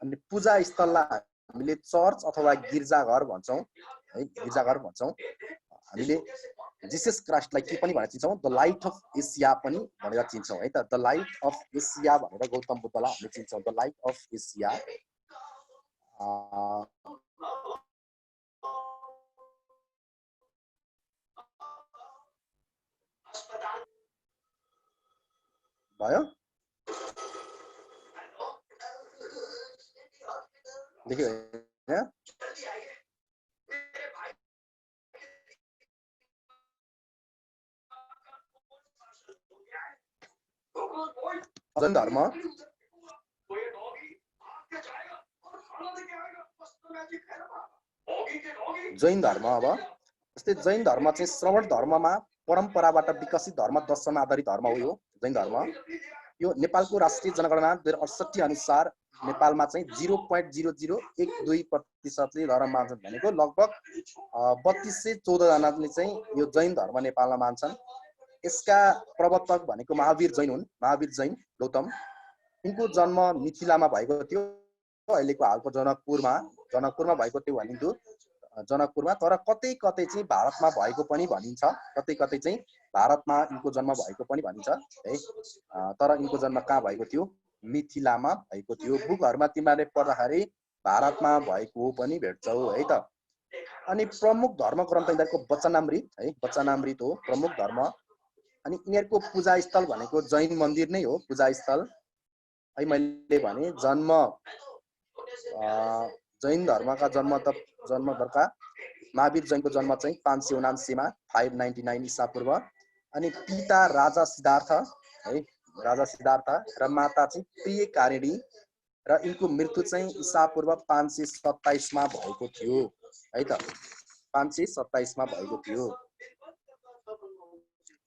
अनि पूजा स्थललाई हामीले चर्च अथवा गिर्जाघर भन्छौँ हामीले जीसस क्राइस्टलाई के पनि भनेर चिन्छौँ द लाइट अफ एसिया पनि भनेर चिन्छौँ है त द लाइट अफ एसिया भनेर गौतम बुद्धलाई हामीले चिन्छौँ द लाइट अफ एसिया भयो देखियो हैन जैन धर्म अब जस्तै जैन धर्म चाहिँ श्रवण धर्ममा परम्पराबाट विकसित धर्म दर्शन आधारित धर्म हो यो जैन धर्म यो नेपालको राष्ट्रिय जनगणना 2068 अनुसार नेपालमा चाहिँ 0.0012% धर्म मान्छन् भनेको लगभग 3214 जनाले चाहिँ यो जैन धर्म नेपालमा मान्छन् यसका प्रवर्तक भनेको महावीर जैन हुन्। महावीर जैन गौतम, यिनको जन्म मिथिलामा भएको थियो, अहिलेको हालको जनकपुरमा भएको थियो भनिन्थ्यो, जनकपुरमा। तर कतै कतै चाहिँ भारतमा भएको पनि भनिन्छ, कतै कतै चाहिँ भारतमा यिनको जन्म भएको पनि भनिन्छ है। तर यिनको जन्म कहाँ भएको थियो? मिथिलामा भएको थियो। बुकहरुमा तिमीहरूले पढ्दाखेरि भारतमा भएको पनि भेट्छौ है त। अनि प्रमुख धर्म ग्रन्थ यिनीहरूको वचनामृत है, वचनामृत हो प्रमुख धर्म। अनि यिनीहरूको पूजा स्थल भनेको जैन मन्दिर नै हो, पूजा स्थल है। मैले भने जन्म जैन धर्मका जन्मकर्ता महावीर जैनको जन्म चाहिँ 579 मा 599 ईसा पूर्व। अनि पिता राजा सिद्धार्थ है, राजा सिद्धार्थ र माता चाहिँ प्रियकारिणी, र यिनको मृत्यु चाहिँ ईसा पूर्व 527 मा भएको थियो है त। 527 मा भएको थियो।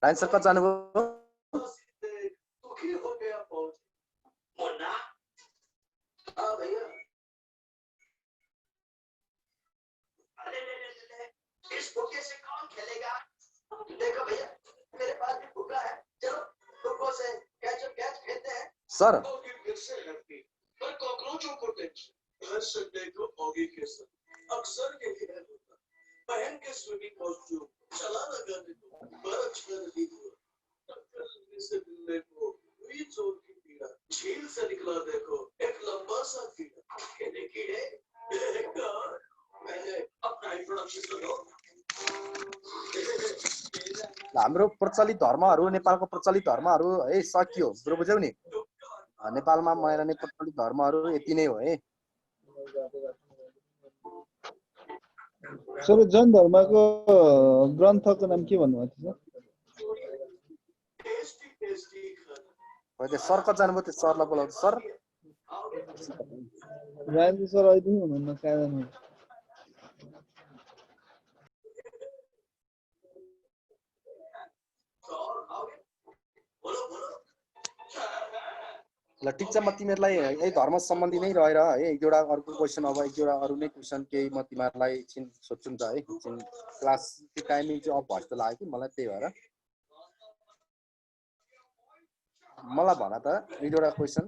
आन्सर कति जानुभयो? इसको कैसे कौन खेलेगा? देखो भैया मेरे पास भी फुग्गा है, चलो फुग्गों से कैच खेलते हैं। सर पर कॉकरोचों को टेंशन, हर संडे को ऑगी के साथ अक्सर यही है होता। बहन के स्विमिंग कॉस्ट्यूम चला लगा दे तो बर्फ छर दी हुआ, से मिलने को हुई जोर की पीड़ा, झील से निकला देखो एक लंबा सा कीड़ा। कीड़े पहले अपना इंट्रोडक्शन तो दो। हाम्रो प्रचलित धर्महरू, नेपालको प्रचलित धर्महरू है सकियो। बरु बुझ्यौ नि, नेपालमा मान्ने प्रचलित धर्महरू यति नै हो है। सर जैन धर्मको ग्रन्थको नाम के भन्नुभएको थियो? सर कति जानुभयो? त्यो सरलाई बोलाउँछ। सर राजेन्द्र सर अहिले हुनुहुन्न, कहाँ जानुहुन्छ? ल ठिक छ, म तिमीहरूलाई यही धर्म सम्बन्धी नै रहेर है एक जोडा अर्को क्वेसन, अब एक जोडा अरू नै क्वेसन केही म तिमीहरूलाई एकछिन सोध्छु नि त है। एकछिन क्लास टाइमिङ चाहिँ अफ भयो जस्तो लाग्यो कि मलाई, त्यही भएर मलाई भन त एक जोडा क्वेसन।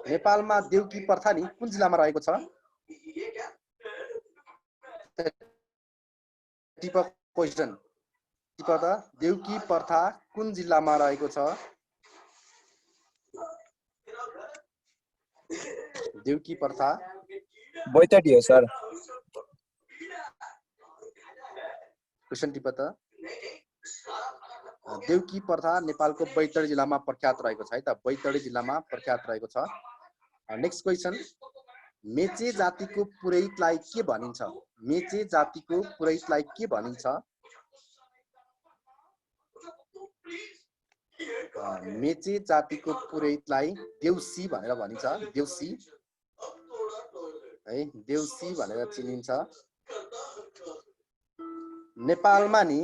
नेपालमा देउकी प्रथा नि कुन जिल्लामा रहेको छ? टिप क्वेसन, टिप त देउकी प्रथा कुन जिल्लामा रहेको छ? देउकी प्रथा बैतडी हो सर। क्वेसन टिप त देउकी प्रथा नेपालको बैतडी जिल्लामा प्रख्यात रहेको छ है त, बैतडी जिल्लामा प्रख्यात रहेको छ। नेक्स्ट क्वेसन, मेचे जातिको पुरोहितलाई के भनिन्छ? मेचे जातिको पुरोहितलाई के भनिन्छ? मेचे जातिको पुरोहितलाई देउसी भनेर भनिन्छ, देउसी है, देउसी भनेर चिनिन्छ। नेपालमा नि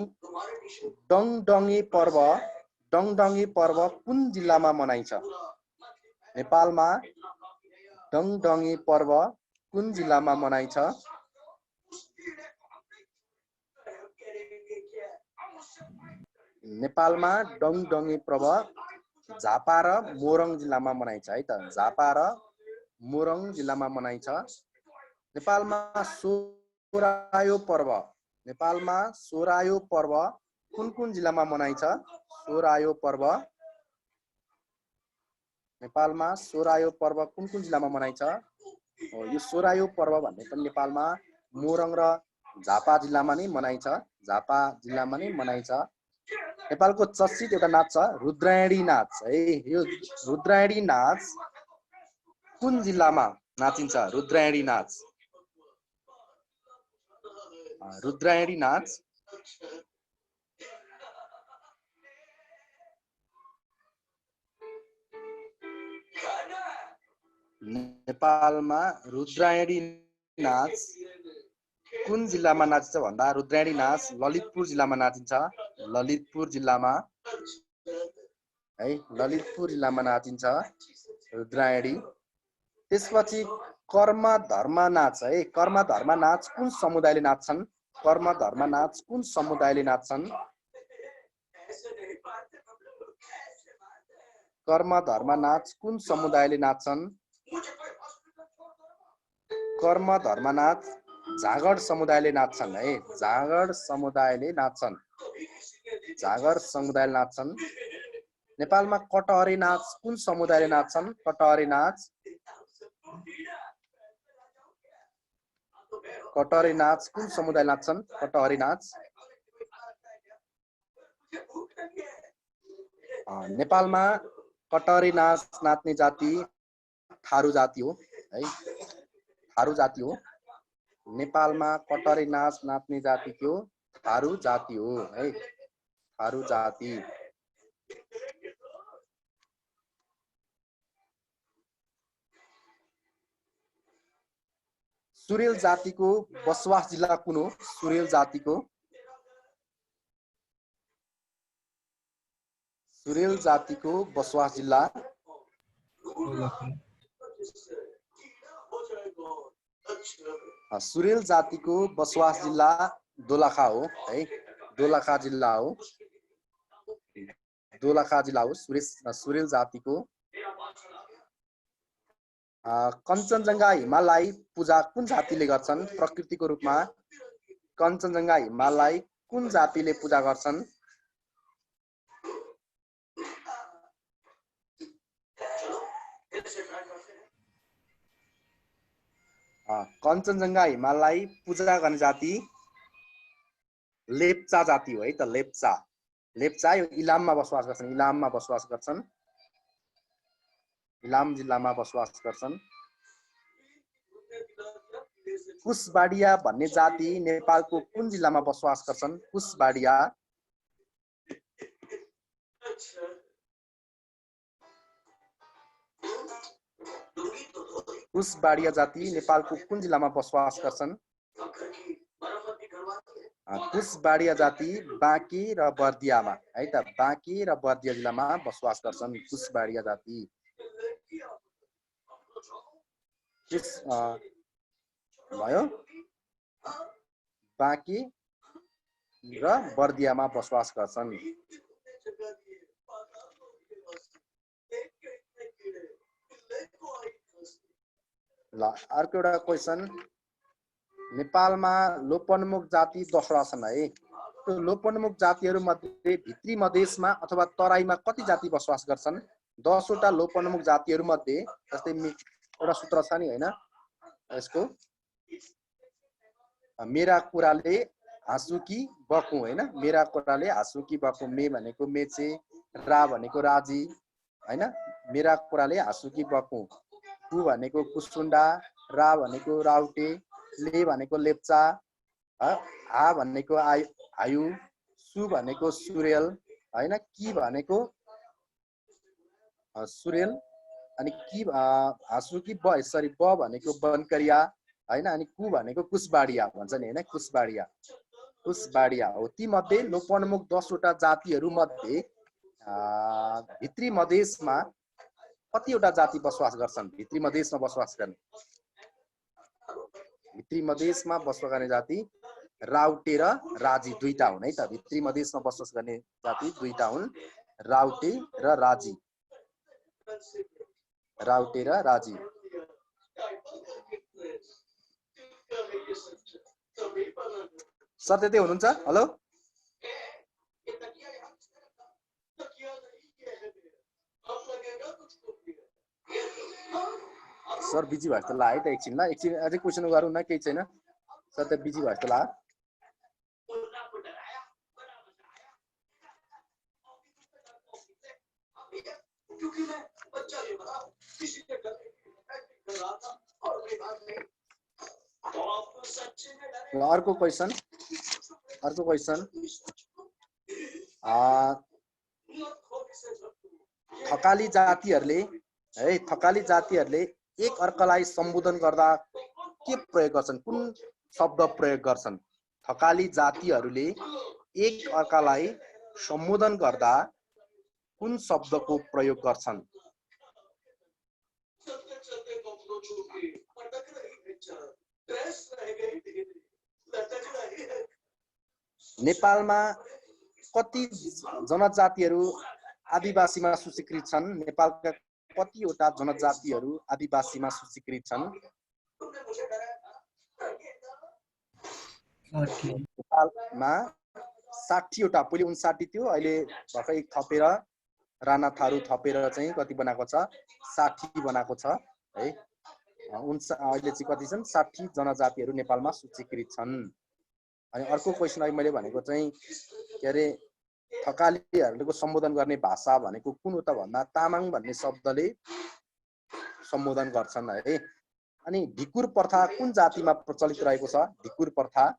डङडङे पर्व कुन जिल्लामा मनाइन्छ? नेपालमा डङडङे पर्व कुन जिल्लामा मनाइन्छ? नेपालमा डङडङे पर्व झापा र मोरङ जिल्लामा मनाइन्छ है त, झापा र मोरङ जिल्लामा मनाइन्छ। नेपालमा सोरायो पर्व, नेपालमा सोरायो पर्व कुन कुन जिल्लामा मनाइन्छ? सोरायो पर्व, नेपालमा सोरायो पर्व कुन कुन जिल्लामा मनाइन्छ? यो सोरायो पर्व भन्ने पनि नेपालमा मोरङ र झापा जिल्लामा नै मनाइन्छ, झापा जिल्लामा नै मनाइन्छ। नेपालको चर्चित एउटा नाच छ रुद्रायणी नाच है, यो रुद्रायणी नाच कुन जिल्लामा नाचिन्छ? रुद्रायणी नाच, रुद्रायणी नाच नेपालमा रुद्रायणी नाच कुन जिल्लामा नाचिन्छ भन्दा रुद्रायणी नाच ललितपुर जिल्लामा नाचिन्छ, ललितपुर जिल्लामा है, ललितपुर जिल्लामा नाचिन्छ रुद्रायणी। त्यसपछि कर्म धर्म नाच है, कर्म धर्म नाच कुन समुदायले नाच्छन्? कर्म धर्म नाच कुन समुदायले नाच्छन्? कर्म धर्म नाच कुन समुदायले नाच्छन्? कर्म धर्म नाच जागर समुदायले नाच्छन् है। जागर समुदायले नाच्छन्। जागर समुदायले नाच्छन्। नेपालमा कटहरे नाच कुन समुदायले नाच्छन्? कटहरे नाच कटहरे नाच कुन समुदायले नाच्छन्? कटहरे नाच नेपालमा कटहरे नाच नाच्ने जाति थारू जाति हो है। थारू जाति हो। नेपालमा कटहरे नाच नाच्ने जाति के हो? थारू जाति हो है। थारू जाति। सुरेल जातिको बसोबास जिल्ला कुन हो? सुरेल जातिको बसोबास जिल्ला सुरेल जातिको बसोबास जिल्ला दोलखा हो है। दोलखा जिल्ला हो। दोलखा जिल्ला हो सुरेल जातिको। कञ्चनजङ्घा हिमाललाई पूजा कुन जातिले गर्छन्? प्रकृतिको रूपमा कञ्चनजङ्घा हिमाललाई कुन जातिले पूजा गर्छन्? कञ्चनजङ्घा हिमाललाई पूजा गर्ने जाति लेप्चा जाति हो है त। लेप्चा। लेप्चा यो इलाममा बसोबास गर्छन्। इलाममा बसोबास गर्छन्। इलाम जिल्लामा बसोबास गर्छन्। कुशबाडिया भन्ने जाति नेपालको कुन जिल्लामा बसोबास गर्छन्? कुशबाडिया। कुशबाडिया जाति नेपालको कुन जिल्लामा बसोबास गर्छन्? कुशबाडिया जाति बाँकी र बर्दियामा है त। बाँकी र बर्दिया जिल्लामा बसोबास गर्छन् कुशबाडिया जाति। भयो। बाँकी र बर्दियामा बसोबास गर्छन्। ल अर्को एउटा क्वेसन। नेपालमा लोपोन्मुख जाति 10वटा छन् है। त्यो लोपोन्मुख जातिहरू मध्ये भित्री मधेसमा अथवा तराईमा कति जाति बसोबास गर्छन्? 10वटा लोपोन्मुख जातिहरू मध्ये जस्तै एउटा सूत्र छ नि हैन यसको मेरा कुराले हाँसुकी बकु हैन। मेरा कुराले हाँसुकी बकु। मे भनेको मेचे, रा भनेको राजी हैन। मेरा कुराले हाँसुकी बकु। कु भनेको कुसुन्डा, रा भनेको राउटे, ले भनेको लेप्चा, आ भनेको आयु, सु भनेको सुरेल हैन। कि भनेको सुरेल अनि कि हाँसुकी ब भनेको बनकरिया हैन। अनि कु भनेको कुशबाडिया भन्छ नि हैन। कुशबाडिया। कुशबाडिया हो। ती मध्ये लोपोन्मुख 10वटा जातिहरू मध्ये भित्री मधेसमा कतिवटा जाति बसोबास गर्छन्? भित्री मधेसमा बसोबास गर्ने भित्री मधेसमा बसोबास गर्ने जाति राउटे र राजी दुईटा हुन् है त। भित्री मधेसमा बसोबास गर्ने जाति दुईटा हुन्, राउटे र राजी। राउटे र राजी। सर त्यतै हुनुहुन्छ? हेलो सर बिजी भयो जस्तो लाग्यो है त। एकछिन ल, एकछिन अझै क्वेसन गरौँ न, केही छैन सर। त बिजी भयो जस्तो लाग्यो। अर्को क्वेसन। थकाली जातिहरूले एक अर्कालाई सम्बोधन गर्दा के प्रयोग गर्छन्? कुन शब्द प्रयोग गर्छन्? थकाली जातिहरूले एक अर्कालाई सम्बोधन गर्दा कुन शब्दको प्रयोग गर्छन्? नेपालमा कति जनजातिहरू आदिवासीमा सूचीकृत छन्? नेपालका कतिवटा जनजातिहरू आदिवासीमा सूचीकृत छन्? नेपालमा 60 वटा, पहिले 59 थियो, अहिले भर्खरै थपेर राणा थारू थपेर चाहिँ कति बनाएको छ? 60 बनाएको छ है। अहिले चाहिँ कति छन्? 60 जनजातिहरू नेपालमा सूचीकृत छन्। अनि अर्को क्वेसन अहिले मैले भनेको चाहिँ के अरे थकालीहरूको सम्बोधन गर्ने भाषा भनेको कुन हो त भन्दा तामाङ भन्ने शब्दले सम्बोधन गर्छन् है। अनि ढिकुर प्रथा कुन जातिमा प्रचलित रहेको छ? ढिकुर प्रथा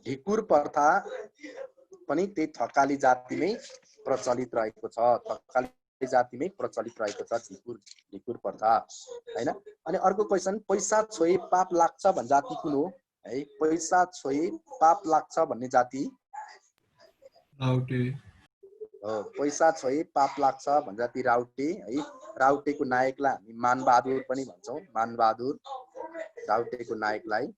ढिकुर प्रथा पनि त्यही थकाली जातिमै प्रचलित रहेको छ। थकाली जातिमै प्रचलित रहेको छ ढिकुर प्रथा हैन। अनि अर्को क्वेसन, पैसा छोए पाप लाग्छ भन्ने जाति कुन हो है? पैसा छोए पाप लाग्छ भन्ने जाति राउटे हो। पैसा छोए पाप लाग्छ भन्ने जाति राउटे है। राउटेको नायकलाई हामी मानबहादुर पनि भन्छौँ। मानबहादुर राउटेको नायकलाई।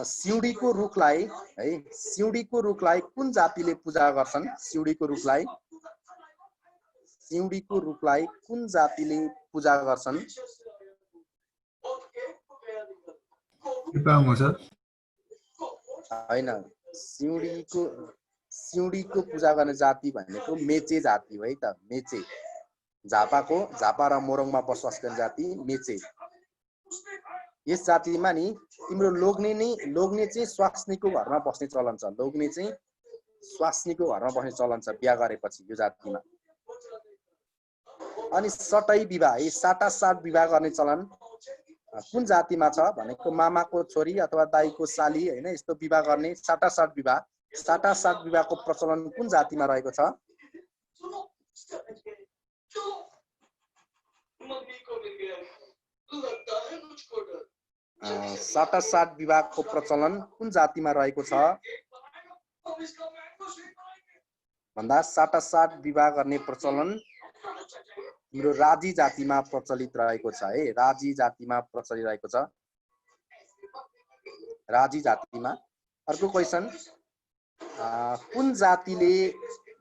सिउँडीको रुखलाई है, सिउँडीको रुखलाई कुन जातिले पूजा गर्छन्? सिउँडीको रुखलाई, सिउँडीको रुखलाई कुन जातिले पूजा गर्छन्? हैन, सिउँडीको पूजा गर्ने जाति भनेको मेचे जाति हो है त। मेचे, झापा र मोरङमा बसोबास गर्ने जाति मेचे। यस जातिमा नि तिम्रो लोग्ने चाहिँ स्वास्नीको घरमा बस्ने चलन छ। लोग्ने चाहिँ स्वास्नीको घरमा बस्ने चलन छ बिहा गरेपछि यो जातिमा। अनि सटै विवाह, साटासाट विवाह गर्ने चलन कुन जातिमा छ भनेको मामाको छोरी अथवा दाइको साली हैन, यस्तो विवाह गर्ने साटासाट विवाह। साटासाट विवाहको प्रचलन कुन जातिमा रहेको छ? साटासाट विवाहको प्रचलन कुन जातिमा रहेको छ भन्दा साटासाट विवाह गर्ने प्रचलन हाम्रो राजी जातिमा प्रचलित रहेको छ है। राजी जातिमा प्रचलित रहेको छ, राजी जातिमा। अर्को क्वेसन, कुन जातिले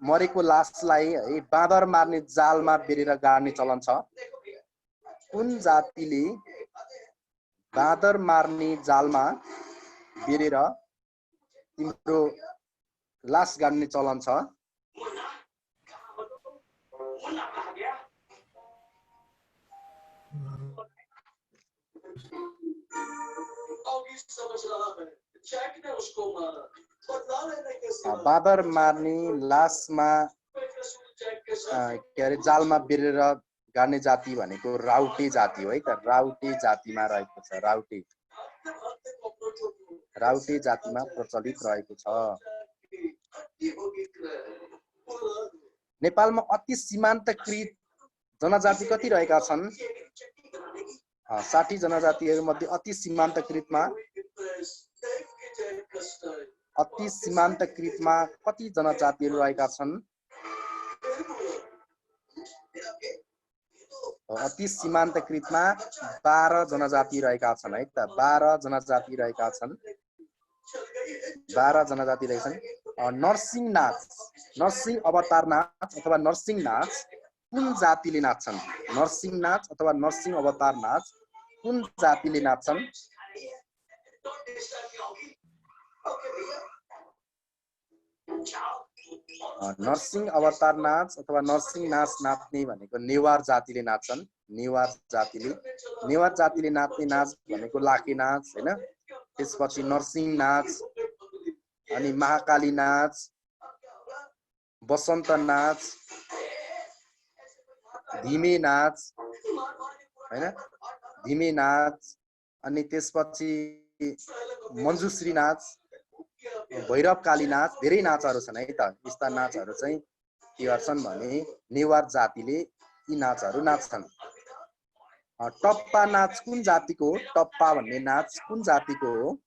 मरेको लासलाई है बाँदर मार्ने जालमा बेरेर गाड्ने चलन छ? कुन जातिले बाँदर मार्ने जालमा बेरेर तिम्रो लास गाड्ने चलन छ? बाँदर मार्ने लासमा के अरे जालमा बेरेर गाड्ने जाति भनेको राउटे जाति हो है त। राउटे जातिमा रहेको छ। राउटे जातिमा प्रचलित रहेको छ। नेपालमा अति सीमान्तकृत जनजाति कति रहेका छन्? 60 जनजातिहरू मध्ये अति सीमान्तकृतमा कति जनजातिहरू रहेका छन्? अति सीमान्तकृतमा 12 जनजाति रहेका छन् है त। 12 जनजाति रहेका छन्। 12 जनजाति रहेछन्। नरसिंह नाच, नरसिंह अवतार नाच अथवा नरसिंह नाच कुन जातिले नाच्छन्? नरसिंह नाच अथवा नरसिंह अवतार नाच कुन जातिले नाच्छन्? नरसिंह अवतार नाच अथवा नरसिंह नाच नाच्ने भनेको नेवार जातिले नाच्छन्। नेवार जातिले नाच्ने नाच भनेको लाखे नाच हैन। त्यसपछि नरसिंह नाच, अनि महाकाली नाच, बसन्त नाच, धिमे नाच हैन, धिमे नाच, अनि त्यसपछि मञ्जुश्री नाच, भैरवकाली नाच, धेरै नाचहरू छन् है त। यस्ता नाचहरू चाहिँ के गर्छन् भने नेवार जातिले यी नाचहरू नाच्छन्। टप्पा नाच कुन जातिको हो? टप्पा भन्ने नाच कुन जातिको हो?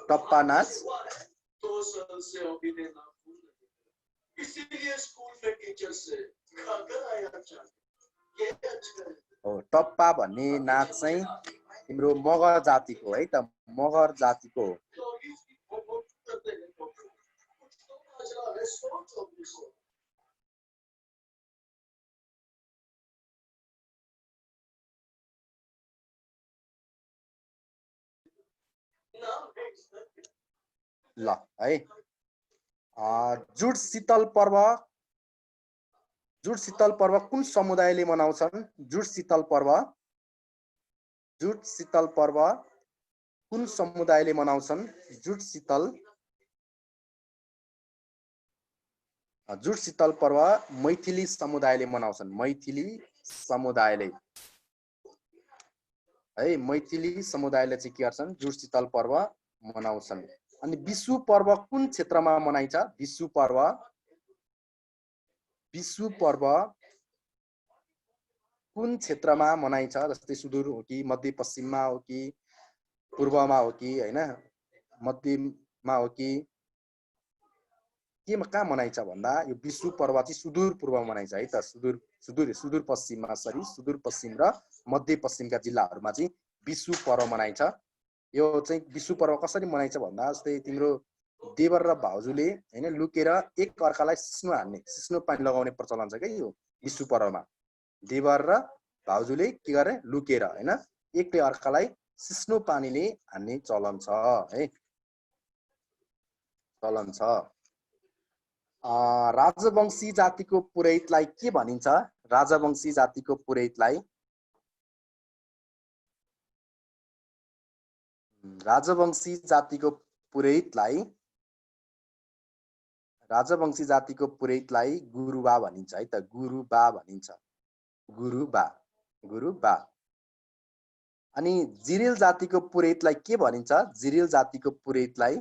टप्पा नाच इसीलिए स्कूल में टीचर से खाकर आया चाहे ये अच्छा है हो टप्पा भन्ने नाच चाहिँ तिम्रो मगर जातिको है त मगर जातिको हो तो इसकी बहुत करते हैं कुछ तो माजरा है 124 नाम है इसका ल है जुट शीतल पर्व कुन समुदायले मनाउँछन् जुट शीतल पर्व कुन समुदायले मनाउँछन् जुट शीतल पर्व मैथिली समुदायले मनाउँछन् मैथिली समुदायले है मैथिली समुदायले चाहिँ के गर्छन् जुट शीतल पर्व मनाउँछन् अनि विशु पर्व कुन क्षेत्रमा मनाइन्छ विशु पर्व कुन क्षेत्रमा मनाइन्छ जस्तै सुदूर हो कि मध्यपश्चिममा हो कि पूर्वमा हो कि हैन मध्यमा हो कि केमा कहाँ मनाइन्छ भन्दा यो विशु पर्व चाहिँ सुदूर पूर्वमा मनाइन्छ है त सुदूर पश्चिममा सुदूर पश्चिम र मध्यपश्चिमका जिल्लाहरुमा चाहिँ विशु पर्व मनाइन्छ यो चाहिँ विशु पर्व कसरी मनाइन्छ भन्दा जस्तै तिम्रो देवर र भाउजूले हैन लुकेर एक अर्कालाई सिस्नो पानी लगाउने प्रचलन छ के यो विशु पर्वमा देवर र भाउजूले के गरे लुकेर हैन एकले अर्कालाई सिस्नो पानीले हान्ने चलन छ है चलन छ राजवंशी जातिको पुरोहितलाई के भनिन्छ राजवंशी जातिको पुरोहितलाई राजवंशी जातिको पुरोहितलाई गुरुबा भनिन्छ है त गुरुबा भनिन्छ गुरुबा अनि जिरेल जातिको पुरोहितलाई के भनिन्छ जिरेल जातिको पुरोहितलाई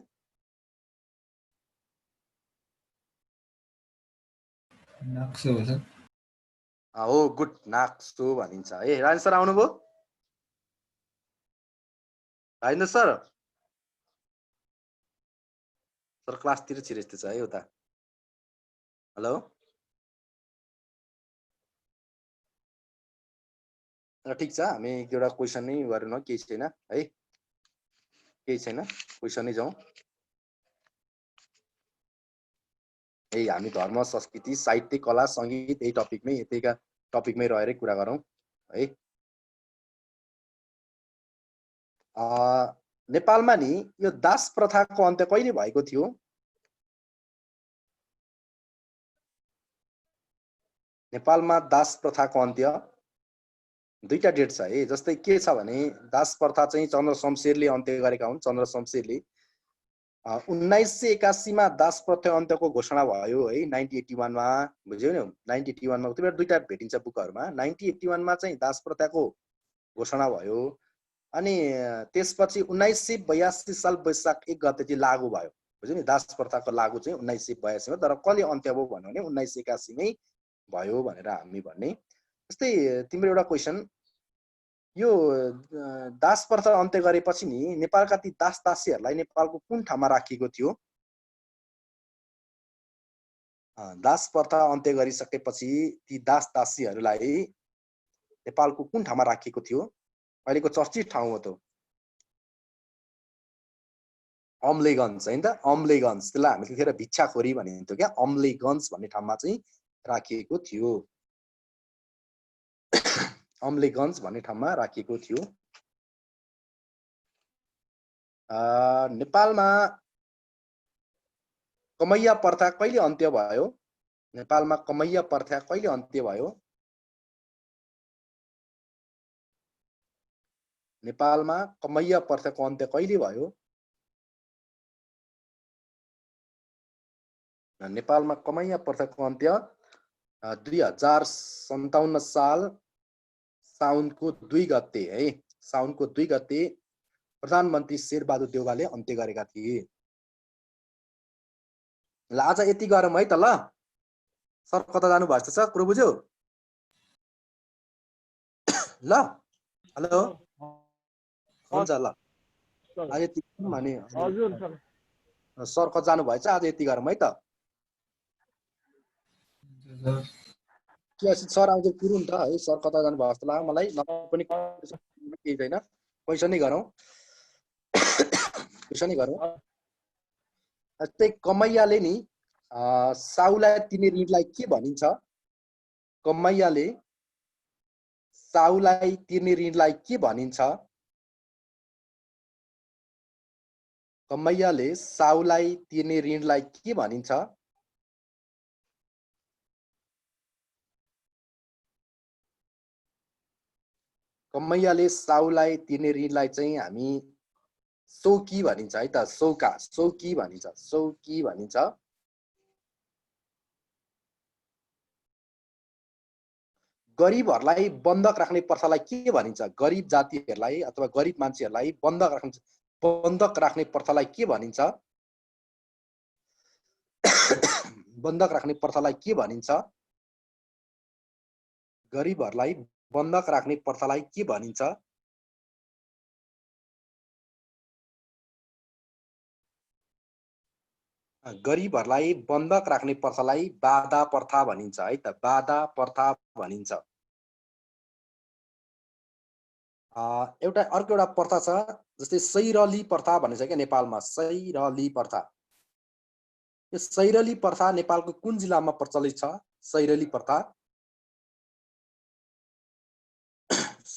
नाक्सो हो सर हो गुड नाक्सो भनिन्छ है राजेन्द्र सर आउनुभयो राजेन्द्र सर क्लासतिर छिरेस्तो छ है उता हेलो ठीक छ हामी एउटा क्वेशन नै गरौँ केही छैन है केही छैन क्वेशन नै जाउँ यही हामी धर्म संस्कृति साहित्य कला संगीत यही टपिकमै यतैका टपिकमै रहेरै कुरा गरौँ है नेपालमा नि यो दास प्रथाको अन्त्य कहिले भएको थियो नेपालमा दास प्रथाको अन्त्य दुईटा डेट छ है जस्तै के छ भने दास प्रथा चाहिँ चन्द्र शमशेरले अन्त्य गरेका हुन् चन्द्र शमशेरले 1981 मा दास प्रथा अन्त्यको घोषणा भयो है 1981 मा बुझ्यौ नि 1981 मा त्यो दुईटा भेटिन्छ बुकहरुमा 1981 मा चाहिँ दास प्रथाको घोषणा भयो अनि त्यसपछि 1982 साल वैशाख 1 गते चाहिँ लागू भयो बुझ्यौ नि दास प्रथाको लागू चाहिँ 1982 मा तर कहिले अन्त्य भयो भन्नु भने 1981 मै भयो भनेर हामी भन्ने जस्तै तिम्रो एउटा क्वेशन यो दास प्रथा अन्त्य गरेपछि नि नेपालका ती दास दासीहरुलाई नेपालको कुन ठाउँमा राखिएको थियो दास प्रथा अन्त्य गरिसकेपछि ती दास दासीहरुलाई नेपालको कुन ठाउँमा राखिएको थियो अहिलेको चर्चित ठाउँ हो त अम्लेगञ्ज हैन त अम्लेगञ्ज त्यसलाई हामीले त्यतिखेर भिक्षाखोरी भनिन्थ्यो क्या अम्लेगञ्ज भन्ने ठाउँमा चाहिँ राखिएको थियो अम्लेगञ्ज भन्ने ठाउँमा राखिएको थियो नेपालमा कमैया प्रथा कहिले अन्त्य भयो नेपालमा कमैया प्रथा कहिले अन्त्य भयो नेपालमा कमैया प्रथाको अन्त्य कहिले भयो नेपालमा कमैया प्रथाको अन्त्य 2057 साल साउनको 2 गते है साउनको 2 गते प्रधानमन्त्री शेरबहादुर देउवाले अन्त्य गरेका थिए ल आज यति गरौँ है त ल सर कता जानु भएको छ कुरो बुझ्यौ ल हेलो हुन्छ ल आज यति माने हजुर सर सर कता जानु भएछ आज यति गरौँ है त सर के असित सर आउँदै पुरुन त है सर कता जानु भयो जस्तो लाग्यो मलाई नभए पनि केही छैन क्वेसनै गरौँ क्वेसनै गरौँ जस्तै कमैयाले नि साउलाई तिर्ने ऋणलाई के भनिन्छ कमैयाले साउलाई तिर्ने ऋणलाई के भनिन्छ कमैयाले साउलाई तिर्ने ऋणलाई के भनिन्छ कमैयाले साउलाई तिर्ने ऋणलाई चाहिँ हामी सौकी भनिन्छ है त सौकी भनिन्छ गरिबहरूलाई बन्धक राख्ने प्रथालाई के भनिन्छ गरिब जातिहरूलाई अथवा गरिब मान्छेहरूलाई बन्धक राख्ने प्रथालाई के भनिन्छ बन्धक राख्ने प्रथालाई के भनिन्छ गरिबहरूलाई बन्धक राख्ने प्रथालाई के भनिन्छ गरिबहरूलाई बन्धक राख्ने प्रथालाई बाधा प्रथा भनिन्छ है त बाधा प्रथा भनिन्छ अर्को एउटा प्रथा छ जस्तै सैरली प्रथा भनिन्छ क्या नेपालमा सैरली प्रथा यो सैरली प्रथा नेपालको कुन जिल्लामा प्रचलित छ सैरली प्रथा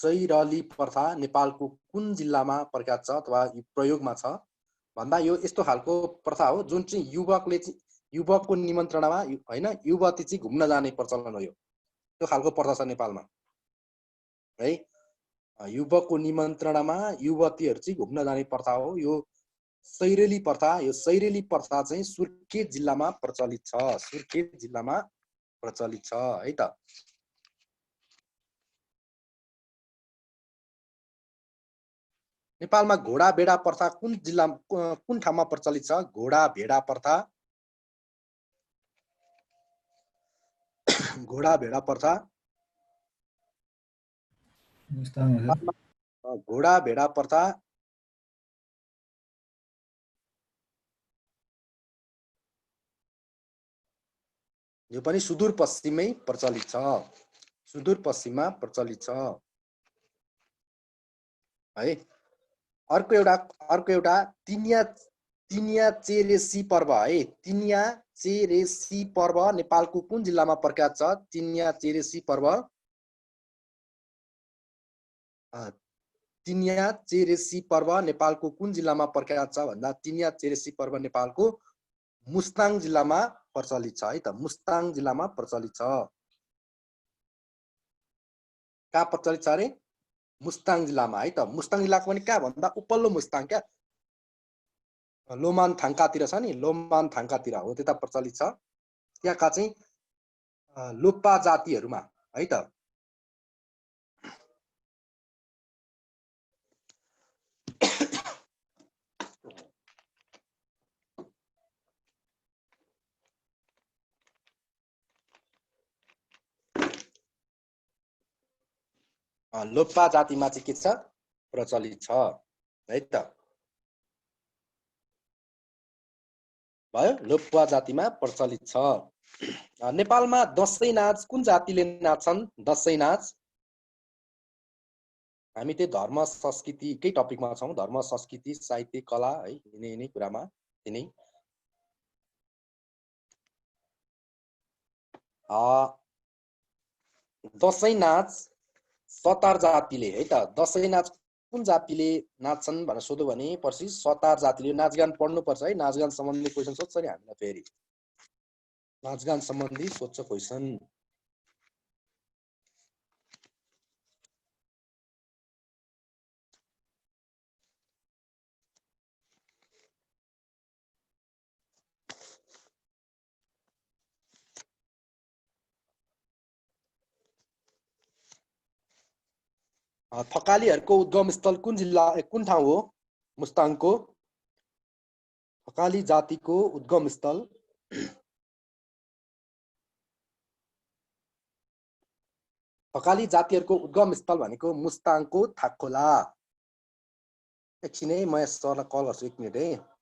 सैरली प्रथा नेपालको कुन जिल्लामा प्रख्यात छ अथवा प्रयोगमा छ भन्दा यो यस्तो खालको प्रथा हो जुन चाहिँ युवकको निमन्त्रणामा हैन युवती चाहिँ घुम्न जाने प्रचलन हो यो त्यो खालको प्रथा छ नेपालमा है युवकको निमन्त्रणामा युवतीहरु चाहिँ घुम्न जाने प्रथा हो यो सैरेली प्रथा चाहिँ सुर्खेत जिल्लामा प्रचलित छ है त नेपालमा घोडा भेडा प्रथा कुन ठाउँमा प्रचलित छ घोडा भेडा प्रथा घोडा भेडा प्रथा यो पनि सुदूरपश्चिममै प्रचलित छ है अर्को एउटा तिनिया चेरेसी पर्व है तिनिया चेरेसी पर्व नेपालको कुन जिल्लामा प्रख्यात छ तिनिया चेरेसी पर्व नेपालको कुन जिल्लामा प्रख्यात छ भन्दा तिनिया चेरेसी पर्व नेपालको मुस्ताङ जिल्लामा प्रचलित छ है त मुस्ताङ जिल्लामा प्रचलित छ कहाँ प्रचलित छ रे मुस्ताङ जिल्लामा है त मुस्ताङ जिल्लाको पनि कहाँ भन्दा उपल्लो मुस्ताङ क्या लोमान थाङ्कातिर छ नि लोमान थाङ्कातिर हो त्यता प्रचलित छ त्यहाँका चाहिँ लोप्पा जातिहरुमा है त लोप्पा जातिमा चाहिँ के छ प्रचलित छ है त भयो लोप्पा जातिमा प्रचलित छ नेपालमा दशैं नाच कुन जातिले नाच्छन् दशैं नाच हामी त्यही धर्म संस्कृतिकै टपिकमा छौं धर्म संस्कृति साहित्य कला है यिनै कुरामा यिनै दशैं नाच सतार जातिले है त दशैं नाच कुन जातिले नाच्छन् भनेर सोध्यो भने पछि सतार जातिले नाचगान पढ्नु पर्छ है नाचगान सम्बन्धी क्वेशन सोध्छ नि हामीलाई फेरि नाचगान सम्बन्धी सोध्छ क्वेशन थकालीहरुको उद्गम स्थल कुन ठाउँ हो मुस्ताङको थकाली जातिको उद्गम स्थल थकाली जातिहरुको उद्गम स्थल भनेको मुस्ताङको थाकखोला एकछिन है म सरलाई कल गर्छु 1 मिनेट है